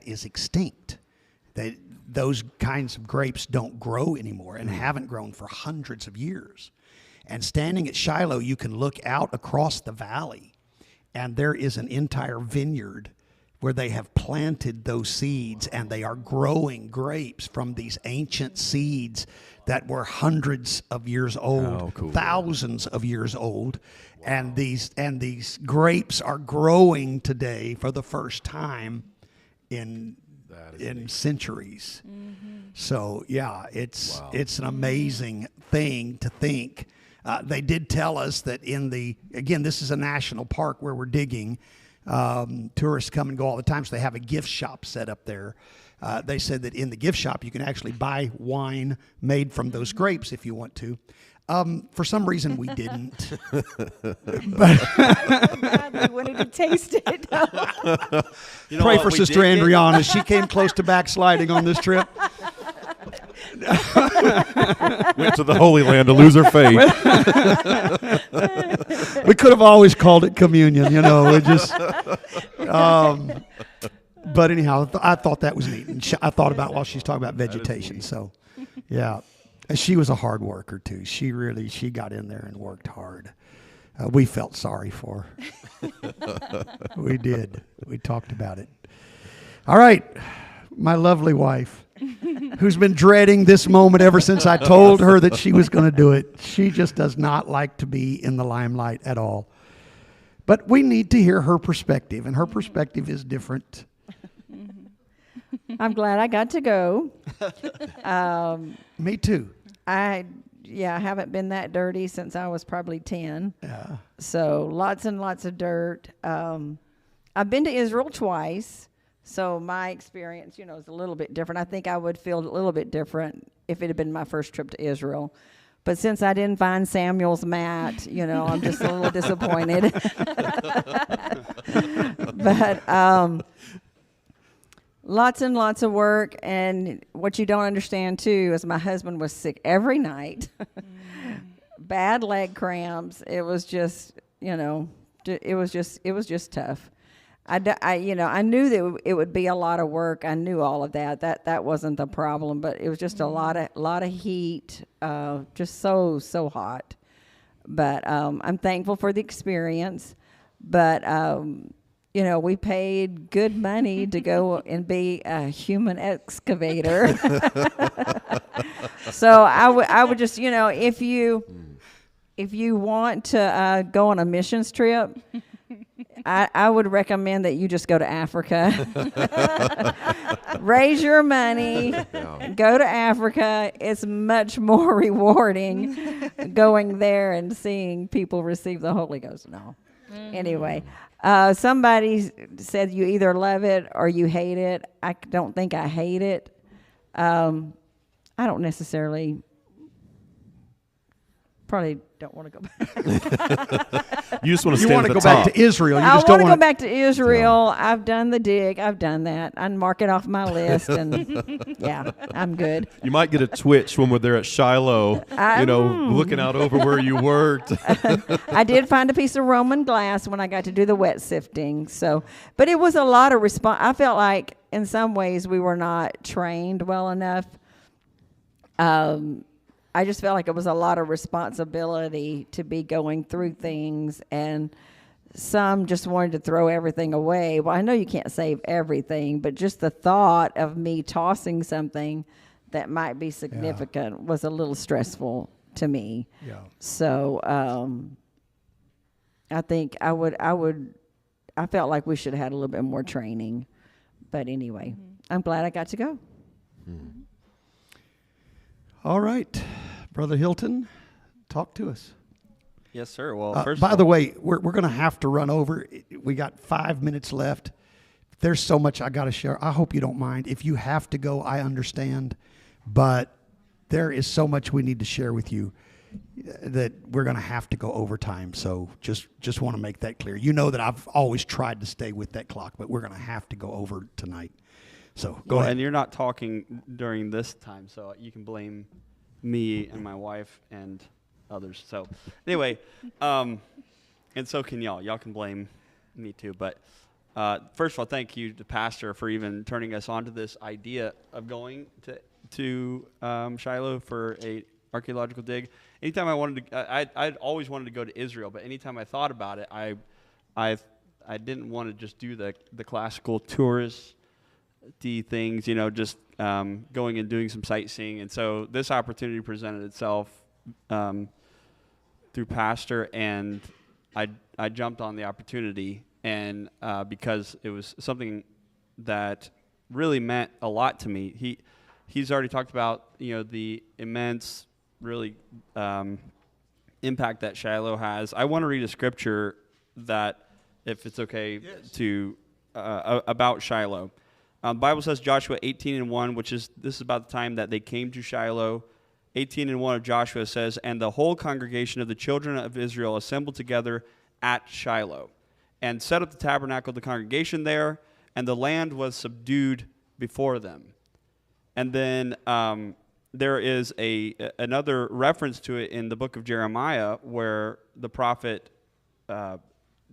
Speaker 3: is extinct. Those kinds of grapes don't grow anymore and haven't grown for hundreds of years. And standing at Shiloh, you can look out across the valley, and there is an entire vineyard where they have planted those seeds, and they are growing grapes from these ancient seeds that were hundreds of years old, thousands of years old. Wow. And these grapes are growing today for the first time in centuries. Mm-hmm. So yeah, it's an amazing thing to think. They did tell us that again, this is a national park where we're digging. Tourists come and go all the time, so they have a gift shop set up there. They said that in the gift shop you can actually buy wine made from those grapes if you want to. For some reason we didn't.
Speaker 4: I wanted to taste it.
Speaker 3: Pray for Sister Andriana. She came close to backsliding on this trip.
Speaker 1: Went to the Holy Land to lose her faith.
Speaker 3: We could have always called it communion, you know. It just, but anyhow, I thought that was neat. And I thought about while she's talking about vegetation. So, yeah, and she was a hard worker too. She got in there and worked hard. We felt sorry for her. We did. We talked about it. All right, my lovely wife, who's been dreading this moment ever since I told her that she was going to do it. She just does not like to be in the limelight at all. But we need to hear her perspective, and her perspective is different.
Speaker 5: I'm glad I got to go.
Speaker 3: Me too.
Speaker 5: I haven't been that dirty since I was probably 10.
Speaker 3: Yeah.
Speaker 5: So lots and lots of dirt. I've been to Israel twice. So my experience, you know, is a little bit different. I think I would feel a little bit different if it had been my first trip to Israel. But since I didn't find Samuel's mat, you know, I'm just a little disappointed. But lots and lots of work. And what you don't understand, too, is my husband was sick every night. Bad leg cramps. It was just, you know, it was just tough. I knew that it would be a lot of work. I knew all of that. That wasn't the problem, but it was just a lot of heat, just so hot. But I'm thankful for the experience. But you know, we paid good money to go and be a human excavator. So I would just, you know, if you want to go on a missions trip, I would recommend that you just go to Africa. Raise your money, go to Africa. It's much more rewarding going there and seeing people receive the Holy Ghost. No. Anyway, somebody said you either love it or you hate it. I don't think I hate it. I don't necessarily... Probably don't want to go back.
Speaker 1: You just want to stand
Speaker 3: You want
Speaker 1: at
Speaker 3: to
Speaker 1: the
Speaker 3: go back
Speaker 1: top.
Speaker 3: to Israel.
Speaker 5: I want to go back to Israel. I've done the dig. I've done that. I mark it off my list, and yeah, I'm good.
Speaker 1: You might get a twitch when we're there at Shiloh, looking out over where you worked.
Speaker 5: I did find a piece of Roman glass when I got to do the wet sifting. So, but it was a lot of response. I felt like in some ways we were not trained well enough. I just felt like it was a lot of responsibility to be going through things, and some just wanted to throw everything away. Well, I know you can't save everything, but just the thought of me tossing something that might be significant was a little stressful to me.
Speaker 3: Yeah.
Speaker 5: So I think I felt like we should have had a little bit more training. But anyway, I'm glad I got to go.
Speaker 3: All right, Brother Hilton, talk to us.
Speaker 2: Yes, sir. Well, first
Speaker 3: by
Speaker 2: of
Speaker 3: the
Speaker 2: all,
Speaker 3: way, we're going to have to run over. We got 5 minutes left. There's so much I got to share. I hope you don't mind. If you have to go, I understand. But there is so much we need to share with you that we're going to have to go over time. So just want to make that clear. You know that I've always tried to stay with that clock, but we're going to have to go over tonight. So go ahead.
Speaker 2: And you're not talking during this time, so you can blame me and my wife and others. So anyway, and so can y'all. Y'all can blame me too. But first of all, thank you to Pastor for even turning us on to this idea of going to Shiloh for a archaeological dig. Anytime I wanted to, I'd always wanted to go to Israel, but anytime I thought about it, I didn't want to just do the classical touristy things, just going and doing some sightseeing. And so this opportunity presented itself through Pastor, and I jumped on the opportunity, and because it was something that really meant a lot to me. He's already talked about the immense really impact that Shiloh has. I want to read a scripture that, if it's okay, to about Shiloh. The Bible says Joshua 18:1, this is about the time that they came to Shiloh. 18:1 of Joshua says, "And the whole congregation of the children of Israel assembled together at Shiloh, and set up the tabernacle of the congregation there, and the land was subdued before them." And then there is another reference to it in the book of Jeremiah, where the prophet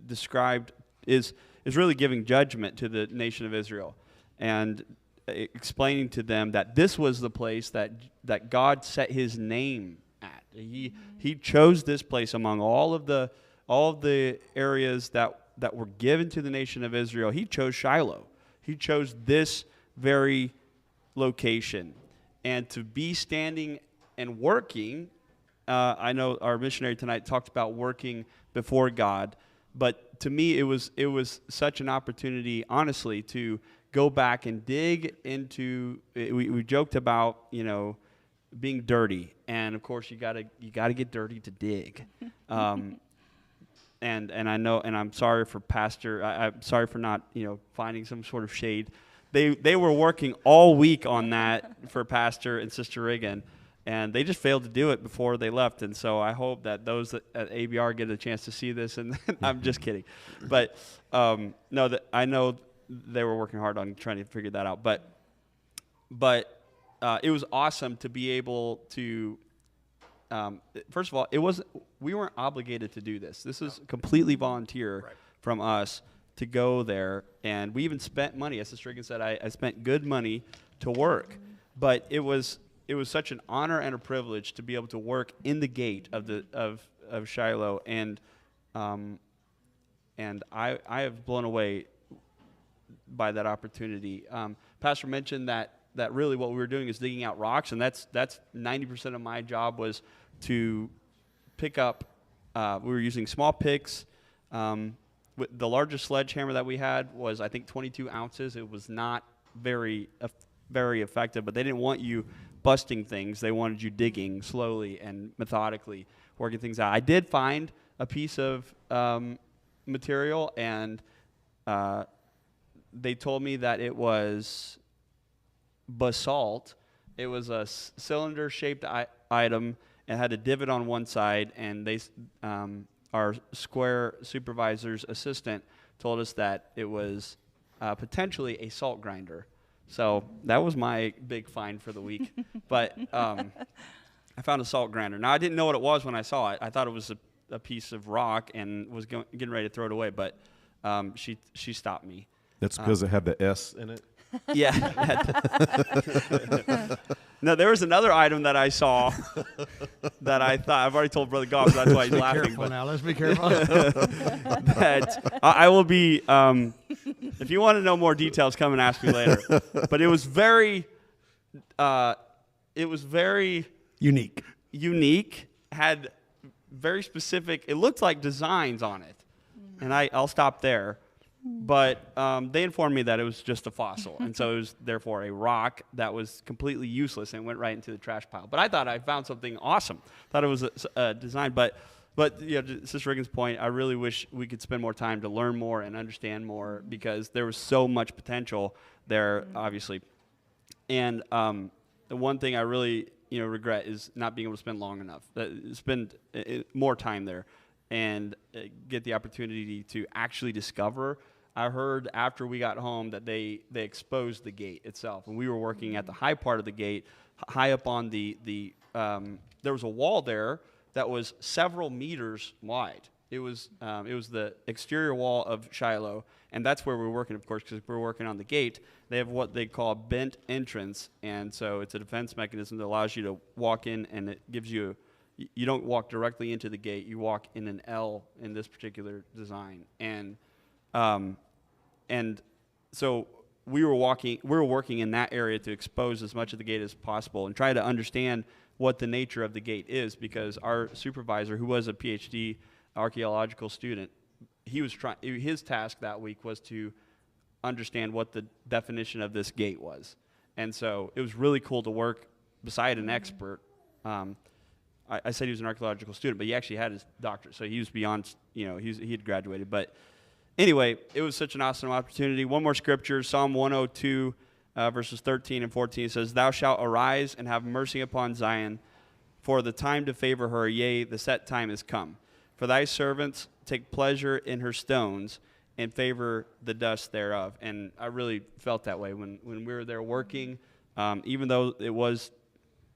Speaker 2: described is really giving judgment to the nation of Israel, and explaining to them that this was the place that God set His name at. He chose this place among all of the areas that were given to the nation of Israel. He chose Shiloh. He chose this very location. And to be standing and working, I know our missionary tonight talked about working before God, but to me it was such an opportunity, honestly, to go back and dig into. We joked about being dirty, and of course you gotta get dirty to dig. And I know, and I'm sorry for Pastor. I'm sorry for not finding some sort of shade. They were working all week on that for Pastor and Sister Reagan, and they just failed to do it before they left. And so I hope that those at ABR get a chance to see this. And I'm just kidding, but no, that I know they were working hard on trying to figure that out. But it was awesome to be able to. First of all, we weren't obligated to do this. This is completely volunteer from us to go there, and we even spent money. As Sister Reagan said, I spent good money to work, but it was such an honor and a privilege to be able to work in the gate of Shiloh, and I have blown away by that opportunity. Pastor mentioned that really what we were doing is digging out rocks, and that's 90% of my job was to pick up. We were using small picks. The largest sledgehammer that we had was, I think, 22 ounces. It was not very effective, but they didn't want you busting things. They wanted you digging slowly and methodically, working things out. I did find a piece of material, and they told me that it was basalt. It was a cylinder-shaped item. It had a divot on one side, and our square supervisor's assistant told us that it was potentially a salt grinder. So that was my big find for the week. But I found a salt grinder. Now, I didn't know what it was when I saw it. I thought it was a piece of rock and was getting ready to throw it away, but she stopped me.
Speaker 1: That's because it had the S in it?
Speaker 2: Yeah. No, there was another item that I saw that I thought, I've already told Brother Goff, that's why he's laughing.
Speaker 3: Careful now. Let's be careful.
Speaker 2: That I will be, if you want to know more details, come and ask me later. But it was very unique, had very specific, it looked like designs on it. And I'll stop there. But they informed me that it was just a fossil, and so it was therefore a rock that was completely useless and went right into the trash pile. But I thought I found something awesome. Thought it was a design, but to Sister Reagan's point, I really wish we could spend more time to learn more and understand more, because there was so much potential there, obviously. And the one thing I really regret is not being able to spend long enough, spend more time there, and get the opportunity to actually discover. I heard after we got home that they exposed the gate itself, and we were working at the high part of the gate, high up on the there was a wall there that was several meters wide. It was the exterior wall of Shiloh, and that's where we're working, of course, because we're working on the gate. They have what they call a bent entrance, and so it's a defense mechanism that allows you to walk in, and it gives you you don't walk directly into the gate. You walk in an L in this particular design, and so we were working in that area to expose as much of the gate as possible and try to understand what the nature of the gate is, because our supervisor, who was a PhD archaeological student, his task that week was to understand what the definition of this gate was. And so it was really cool to work beside an expert. I said he was an archaeological student, but he actually had his doctorate, so he was beyond, he had graduated. But anyway, it was such an awesome opportunity. One more scripture, Psalm 102, verses 13 and 14. It says, "Thou shalt arise and have mercy upon Zion, for the time to favor her, yea, the set time is come. For thy servants take pleasure in her stones, and favor the dust thereof." And I really felt that way when we were there working, even though it was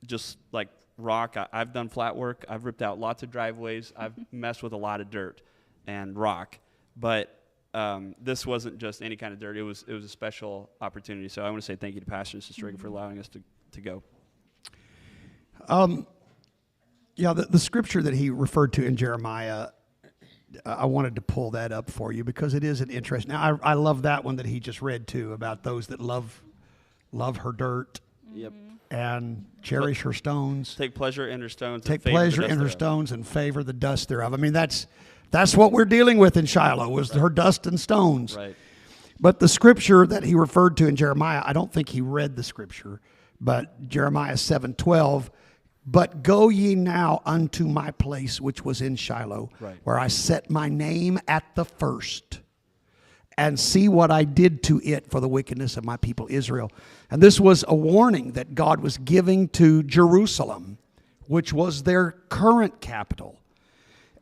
Speaker 2: just like rock. I've done flat work. I've ripped out lots of driveways. I've messed with a lot of dirt and rock. But this wasn't just any kind of dirt. It was a special opportunity. So I want to say thank you to Pastor and Sister Reagan for allowing us to go.
Speaker 3: Yeah, the scripture that he referred to in Jeremiah, I wanted to pull that up for you because it is an interest. Now, I love that one that he just read too, about those that love her dirt.
Speaker 2: Yep.
Speaker 3: And cherish her stones.
Speaker 2: Take pleasure in her stones.
Speaker 3: Take pleasure in her stones and favor the dust thereof. I mean, that's what we're dealing with in Shiloh, was her dust and stones.
Speaker 2: Right.
Speaker 3: But the scripture that he referred to in Jeremiah, I don't think he read the scripture, but Jeremiah 7:12, "But go ye now unto my place which was in Shiloh,
Speaker 2: right,
Speaker 3: where I set my name at the first, and see what I did to it for the wickedness of my people Israel." And this was a warning that God was giving to Jerusalem, which was their current capital.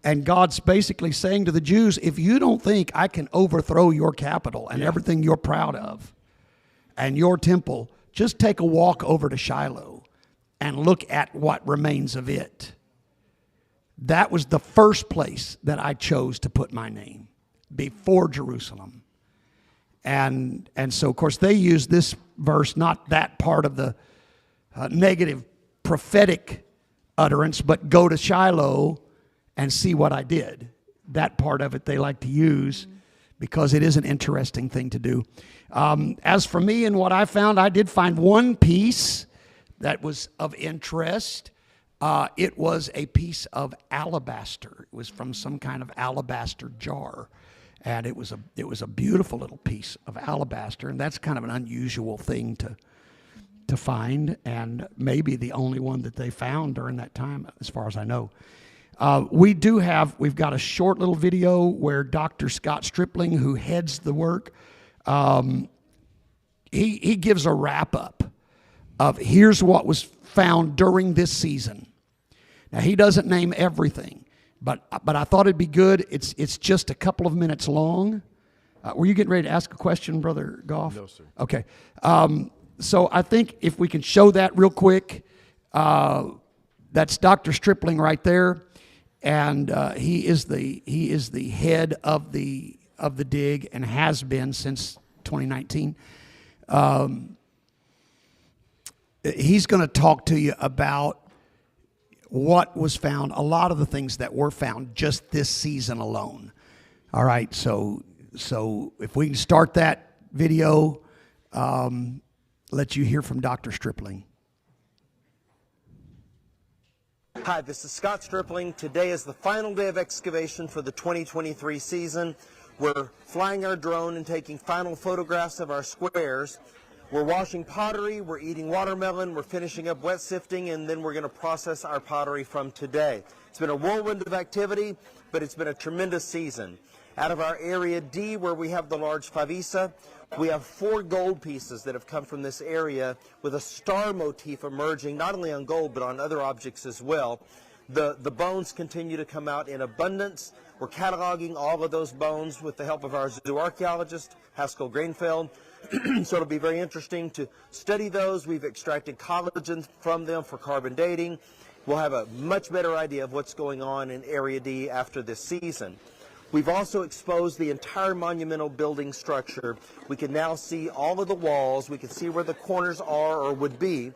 Speaker 3: And God's basically saying to the Jews, if you don't think I can overthrow your capital and everything you're proud of and your temple, just take a walk over to Shiloh and look at what remains of it. That was the first place that I chose to put my name, before Jerusalem. And so, of course, they use this verse, not that part of the negative prophetic utterance, but go to Shiloh and see what I did. That part of it they like to use because it is an interesting thing to do. As for me and what I found, I did find one piece that was of interest. It was a piece of alabaster. It was from some kind of alabaster jar. And it was a beautiful little piece of alabaster, and that's kind of an unusual thing to find, and maybe the only one that they found during that time, as far as I know. We've got a short little video where Dr. Scott Stripling, who heads the work, he gives a wrap up of here's what was found during this season. Now, he doesn't name everything. But I thought it'd be good. It's just a couple of minutes long. Were you getting ready to ask a question, Brother Goff?
Speaker 1: No, sir.
Speaker 3: Okay. So I think if we can show that real quick, that's Dr. Stripling right there, and he is the head of the dig and has been since 2019. He's going to talk to you about what was found, a lot of the things that were found just this season alone. All right, so if we can start that video, let you hear from Dr. Stripling.
Speaker 6: Hi, this is Scott Stripling. Today is the final day of excavation for the 2023 season. We're flying our drone and taking final photographs of our squares. We're washing pottery, we're eating watermelon, we're finishing up wet sifting, and then we're going to process our pottery from today. It's been a whirlwind of activity, but it's been a tremendous season. Out of our area D, where we have the large favisa, we have 4 gold pieces that have come from this area with a star motif emerging not only on gold but on other objects as well. The bones continue to come out in abundance. We're cataloging all of those bones with the help of our zoo archaeologist, Haskell Greenfeld. So it'll be very interesting to study those. We've extracted collagen from them for carbon dating. We'll have a much better idea of what's going on in Area D after this season. We've also exposed the entire monumental building structure. We can now see all of the walls. We can see where the corners are or would be.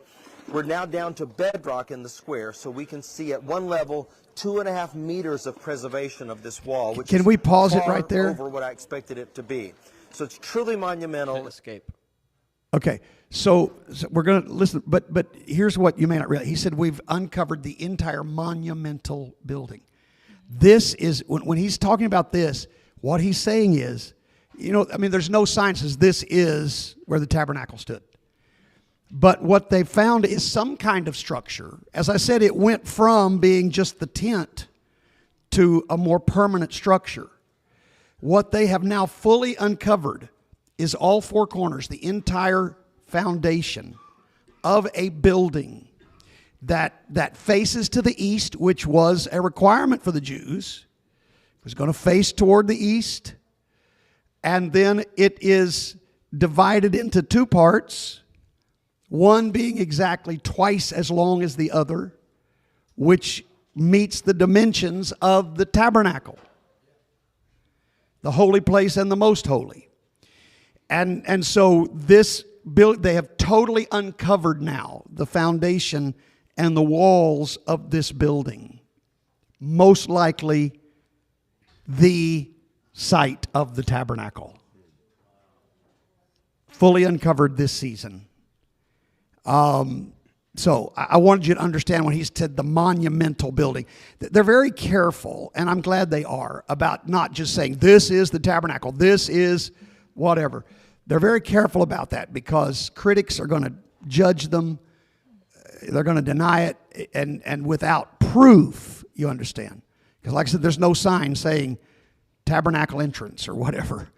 Speaker 6: We're now down to bedrock in the square, so we can see at one level 2.5 meters of preservation of this wall, which
Speaker 3: Can
Speaker 6: is
Speaker 3: we pause it
Speaker 6: far
Speaker 3: right there?
Speaker 6: over what I expected it to be. So it's truly monumental.
Speaker 2: Escape.
Speaker 3: Okay, so we're going to listen, but here's what you may not realize. He said we've uncovered the entire monumental building. This is, when he's talking about this, what he's saying is, there's no sign that says this is where the tabernacle stood. But what they found is some kind of structure. As I said, it went from being just the tent to a more permanent structure. What they have now fully uncovered is all 4 corners, the entire foundation of a building that faces to the east, which was a requirement for the Jews. It was going to face toward the east. And then it is divided into 2 parts, one being exactly twice as long as the other, which meets the dimensions of the tabernacle, the holy place and the most holy. And so this build, they have totally uncovered now the foundation and the walls of this building. Most likely the site of the tabernacle. Fully uncovered this season. So I wanted you to understand when he said the monumental building. They're very careful, and I'm glad they are, about not just saying this is the tabernacle, this is whatever. They're very careful about that because critics are going to judge them. They're going to deny it, and without proof, you understand. Because like I said, there's no sign saying tabernacle entrance or whatever.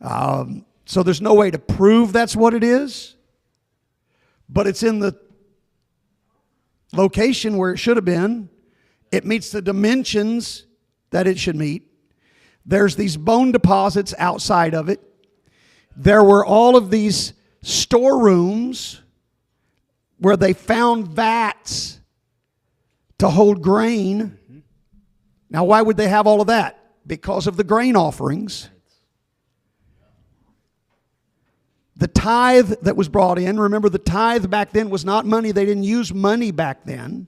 Speaker 3: So there's no way to prove that's what it is. But it's in the location where it should have been. It meets the dimensions that it should meet. There's these bone deposits outside of it. There were all of these storerooms where they found vats to hold grain. Now, why would they have all of that? Because of the grain offerings. The tithe that was brought in, remember the tithe back then was not money. They didn't use money back then.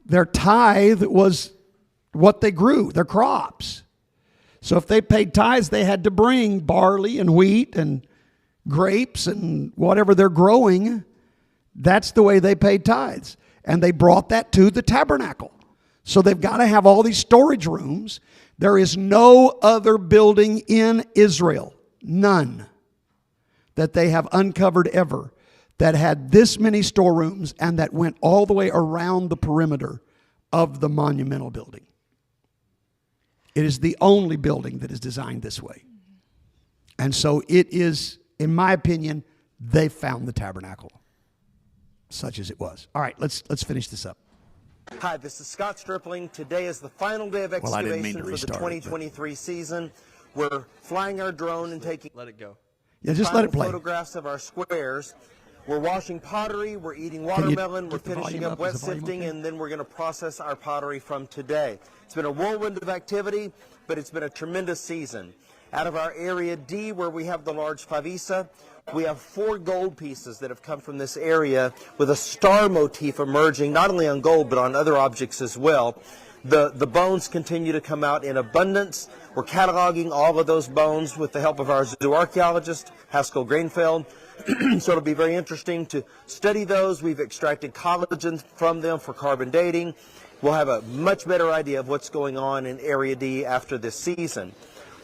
Speaker 3: Their tithe was what they grew, their crops. So if they paid tithes, they had to bring barley and wheat and grapes and whatever they're growing. That's the way they paid tithes. And they brought that to the tabernacle. So they've got to have all these storage rooms. There is no other building in Israel, none, that they have uncovered ever, that had this many storerooms and that went all the way around the perimeter of the monumental building. It is the only building that is designed this way. And so it is, in my opinion, they found the tabernacle, such as it was. All right, let's finish this up.
Speaker 6: Hi, this is Scott Stripling. Today is the final day of excavation for the 2023 season. We're flying our drone and taking
Speaker 2: Let it go.
Speaker 3: Yeah, just let it play.
Speaker 6: Photographs of our squares. We're washing pottery, we're eating watermelon, we're finishing up wet sifting, and then we're going to process our pottery from today. It's been a whirlwind of activity, but it's been a tremendous season. Out of our area D, where we have the large favisa, we have 4 gold pieces that have come from this area with a star motif emerging not only on gold but on other objects as well. The bones continue to come out in abundance. We're cataloging all of those bones with the help of our zoo archaeologist, Haskell Greenfeld. So it'll be very interesting to study those. We've extracted collagen from them for carbon dating. We'll have a much better idea of what's going on in Area D after this season.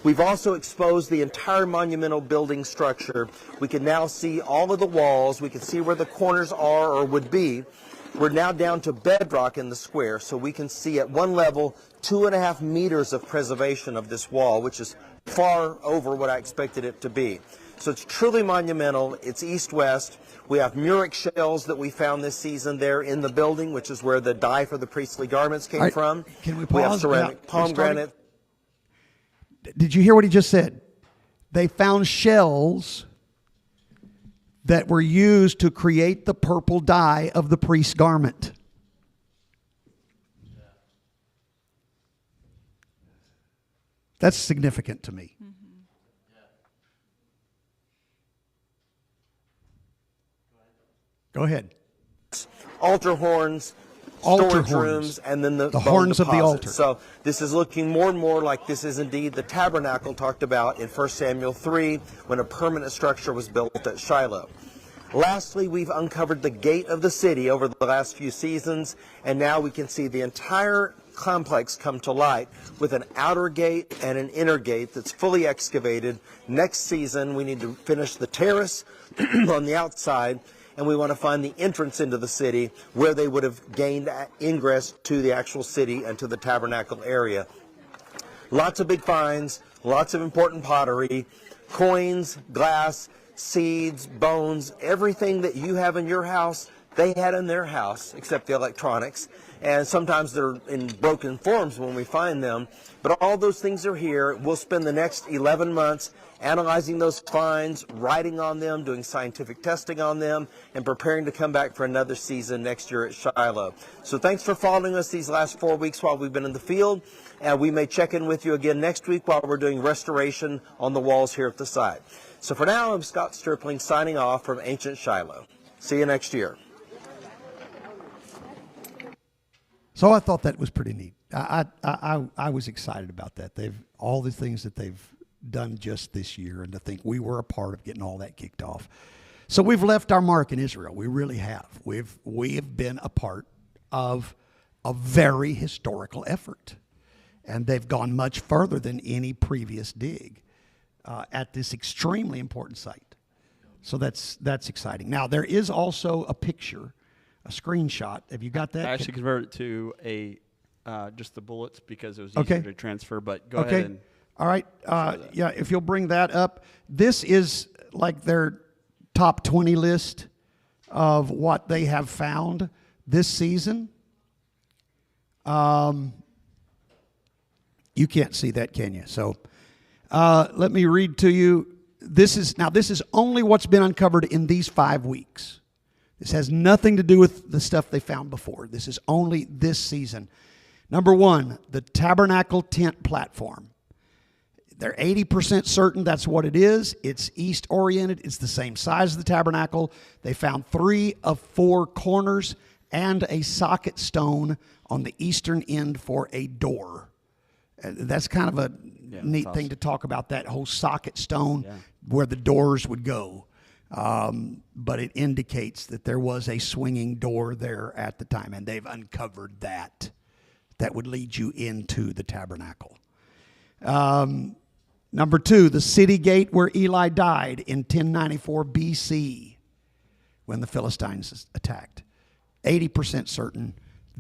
Speaker 6: We've also exposed the entire monumental building structure. We can now see all of the walls. We can see where the corners are or would be. We're now down to bedrock in the square, so we can see at one level 2.5 meters of preservation of this wall, which is far over what I expected it to be. So it's truly monumental. It's east-west. We have Murex shells that we found this season there in the building, which is where the dye for the priestly garments came from.
Speaker 3: Can we
Speaker 6: We have
Speaker 3: pause?
Speaker 6: ceramic pomegranate.
Speaker 3: Did you hear what he just said? They found shells that were used to create the purple dye of the priest's garment. That's significant to me. Go ahead.
Speaker 6: Altar horns,
Speaker 3: Altar
Speaker 6: storage
Speaker 3: horns.
Speaker 6: rooms, and then the bone
Speaker 3: horns of the
Speaker 6: deposits.
Speaker 3: altar.
Speaker 6: So this is looking more and more like this is indeed the tabernacle talked about in 1 Samuel 3 when a permanent structure was built at Shiloh. Lastly, we've uncovered the gate of the city over the last few seasons, and now we can see the entire complex come to light with an outer gate and an inner gate that's fully excavated. Next season, we need to finish the terrace on the outside, and we want to find the entrance into the city where they would have gained ingress to the actual city and to the tabernacle area. Lots of big finds, lots of important pottery, coins, glass, seeds, bones, everything that you have in your house, they had in their house, except the electronics. And sometimes they're in broken forms when we find them. But all those things are here. We'll spend the next 11 months analyzing those finds, writing on them, doing scientific testing on them, and preparing to come back for another season next year at Shiloh. So thanks for following us these last 4 weeks while we've been in the field. And we may check in with you again next week while we're doing restoration on the walls here at the site. So for now, I'm Scott Stripling signing off from Ancient Shiloh. See you next year.
Speaker 3: So I thought that was pretty neat. I was excited about that. All the things that they've done just this year, and to think we were a part of getting all that kicked off. So we've left our mark in Israel. We really have. We have been a part of a very historical effort, and they've gone much further than any previous dig at this extremely important site. So that's exciting. Now there is also a picture, a screenshot. Have you got that?
Speaker 2: I actually converted it to just the bullets because it was easier to transfer, but go ahead and...
Speaker 3: All right. Yeah, if you'll bring that up. This is like their top 20 list of what they have found this season. You can't see that, can you? So let me read to you. This is only what's been uncovered in these 5 weeks. This has nothing to do with the stuff they found before. This is only this season. Number 1, the tabernacle tent platform. They're 80% certain that's what it is. It's east-oriented. It's the same size as the tabernacle. They found 3 of 4 corners and a socket stone on the eastern end for a door. That's kind of a neat thing to talk about, that whole socket stone where the doors would go. But it indicates that there was a swinging door there at the time, and they've uncovered that. That would lead you into the tabernacle. Number 2, the city gate where Eli died in 1094 BC when the Philistines attacked. 80% certain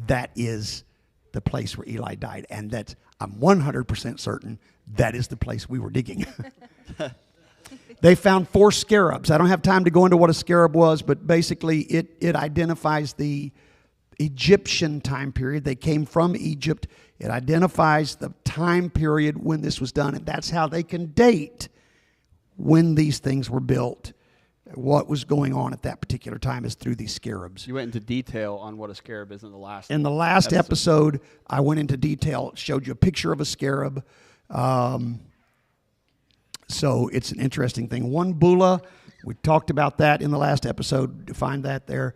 Speaker 3: that is the place where Eli died. And I'm 100% certain that is the place we were digging. They found 4 scarabs. I don't have time to go into what a scarab was, but basically it identifies the Egyptian time period. They came from Egypt. It identifies the time period when this was done, and that's how they can date when these things were built. What was going on at that particular time is through these scarabs.
Speaker 2: You went into detail on what a scarab is in the last
Speaker 3: episode. I went into detail, showed you a picture of a scarab. So it's an interesting thing. 1 bulla, we talked about that in the last episode, defined that there.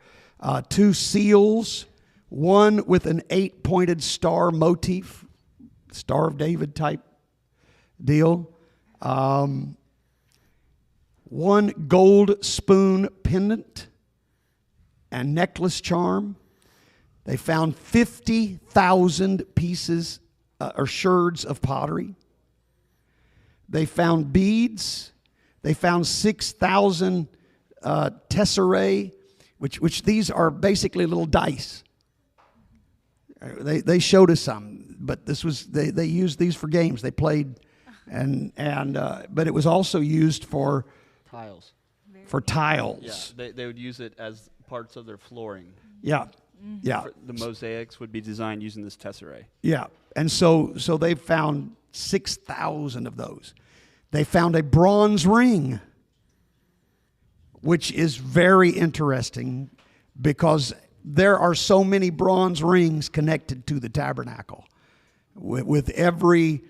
Speaker 3: 2 seals, 1 with an 8-pointed star motif, Star of David type deal. 1 gold spoon pendant and necklace charm. They found 50,000 pieces or sherds of pottery. They found beads. They found 6,000 tesserae, which these are basically little dice. They showed us some, but this was they used these for games. They played, but it was also used for
Speaker 2: Tiles.
Speaker 3: For tiles.
Speaker 2: Yeah, they would use it as parts of their flooring.
Speaker 3: Yeah, yeah.
Speaker 2: The mosaics would be designed using this tesserae.
Speaker 3: Yeah, and so they found 6,000 of those. They found a bronze ring, which is very interesting because there are so many bronze rings connected to the tabernacle with every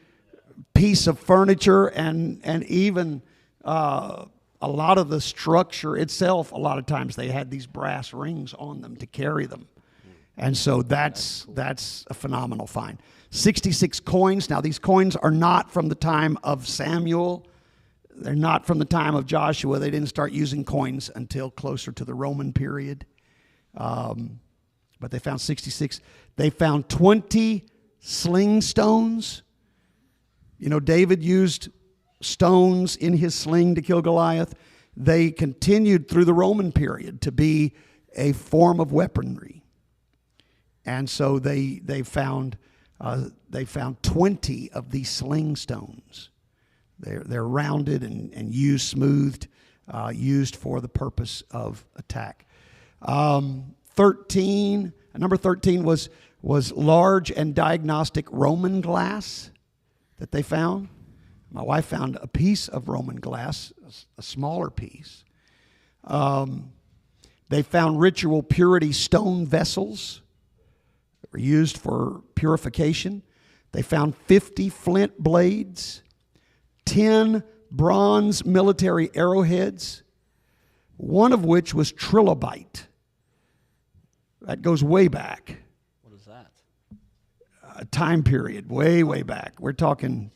Speaker 3: piece of furniture and even a lot of the structure itself. A lot of times they had these brass rings on them to carry them. And so that's a phenomenal find. 66 coins. Now these coins are not from the time of Samuel. They're not from the time of Joshua. They didn't start using coins until closer to the Roman period. But they found 66. They found 20 sling stones. You know, David used stones in his sling to kill Goliath. They continued through the Roman period to be a form of weaponry. And so they found 20 of these sling stones. They're rounded and smoothed, used for the purpose of attack. Number 13 was large and diagnostic Roman glass that they found. My wife found a piece of Roman glass, a smaller piece. They found ritual purity stone vessels that were used for purification. They found 50 flint blades, 10 bronze military arrowheads, one of which was trilobite. That goes way back.
Speaker 2: What is that?
Speaker 3: A time period, way back. We're talking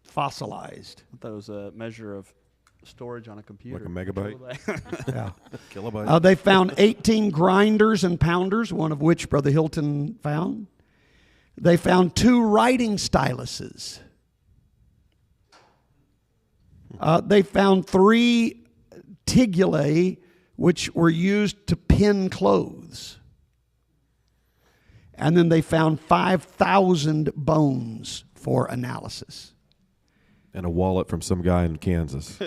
Speaker 3: fossilized.
Speaker 2: I thought it was a measure of storage on a computer.
Speaker 1: Like a megabyte?
Speaker 3: Yeah.
Speaker 1: Kilobyte?
Speaker 3: They found 18 grinders and pounders, one of which Brother Hilton found. They found 2 writing styluses. They found 3 tigulae, which were used to pin clothes. And then they found 5,000 bones for analysis.
Speaker 1: And a wallet from some guy in Kansas.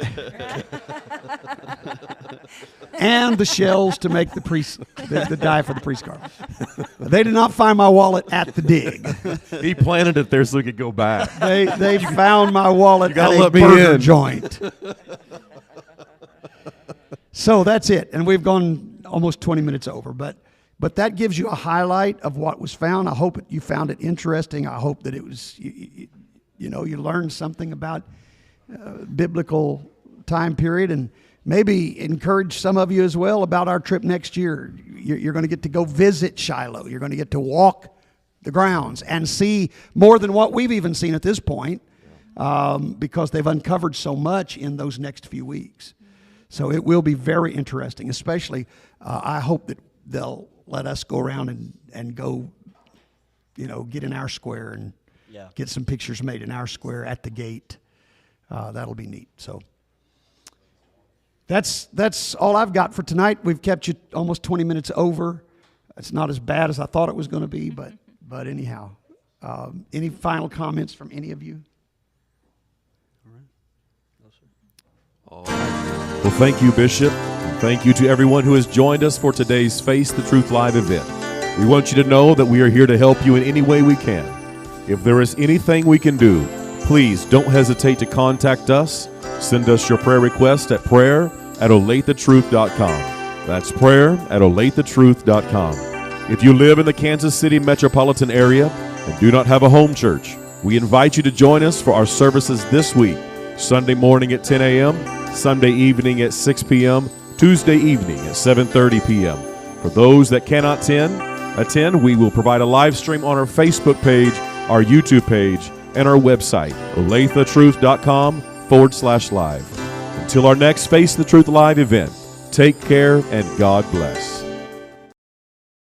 Speaker 3: And the shells to make the dye for the priest garment. They did not find my wallet at the dig.
Speaker 1: He planted it there so he could go back.
Speaker 3: They found my wallet at a
Speaker 1: let me
Speaker 3: burger
Speaker 1: in.
Speaker 3: joint. So that's it. And we've gone almost 20 minutes over. But that gives you a highlight of what was found. I hope you found it interesting. I hope that it was, you learned something about biblical time period, and maybe encourage some of you as well about our trip next year. You're going to get to go visit Shiloh. You're going to get to walk the grounds and see more than what we've even seen at this point, because they've uncovered so much in those next few weeks. So it will be very interesting, especially I hope that they'll let us go around and go, get in our square and get some pictures made in our square at the gate. That'll be neat. So that's all I've got for tonight. We've kept you almost 20 minutes over. It's not as bad as I thought it was going to be, but anyhow, any final comments from any of you?
Speaker 1: All right. Well, thank you, Bishop. Thank you to everyone who has joined us for today's Face the Truth Live event. We want you to know that we are here to help you in any way we can. If there is anything we can do, please don't hesitate to contact us. Send us your prayer request at prayer@olathetruth.com. That's prayer@olathetruth.com. If you live in the Kansas City metropolitan area and do not have a home church, we invite you to join us for our services this week: Sunday morning at 10 a.m., Sunday evening at 6 p.m., Tuesday evening at 7:30 p.m. For those that cannot attend, we will provide a live stream on our Facebook page, our YouTube page, and our website, olathetruth.com/live. Until our next Face the Truth Live event, take care and God bless.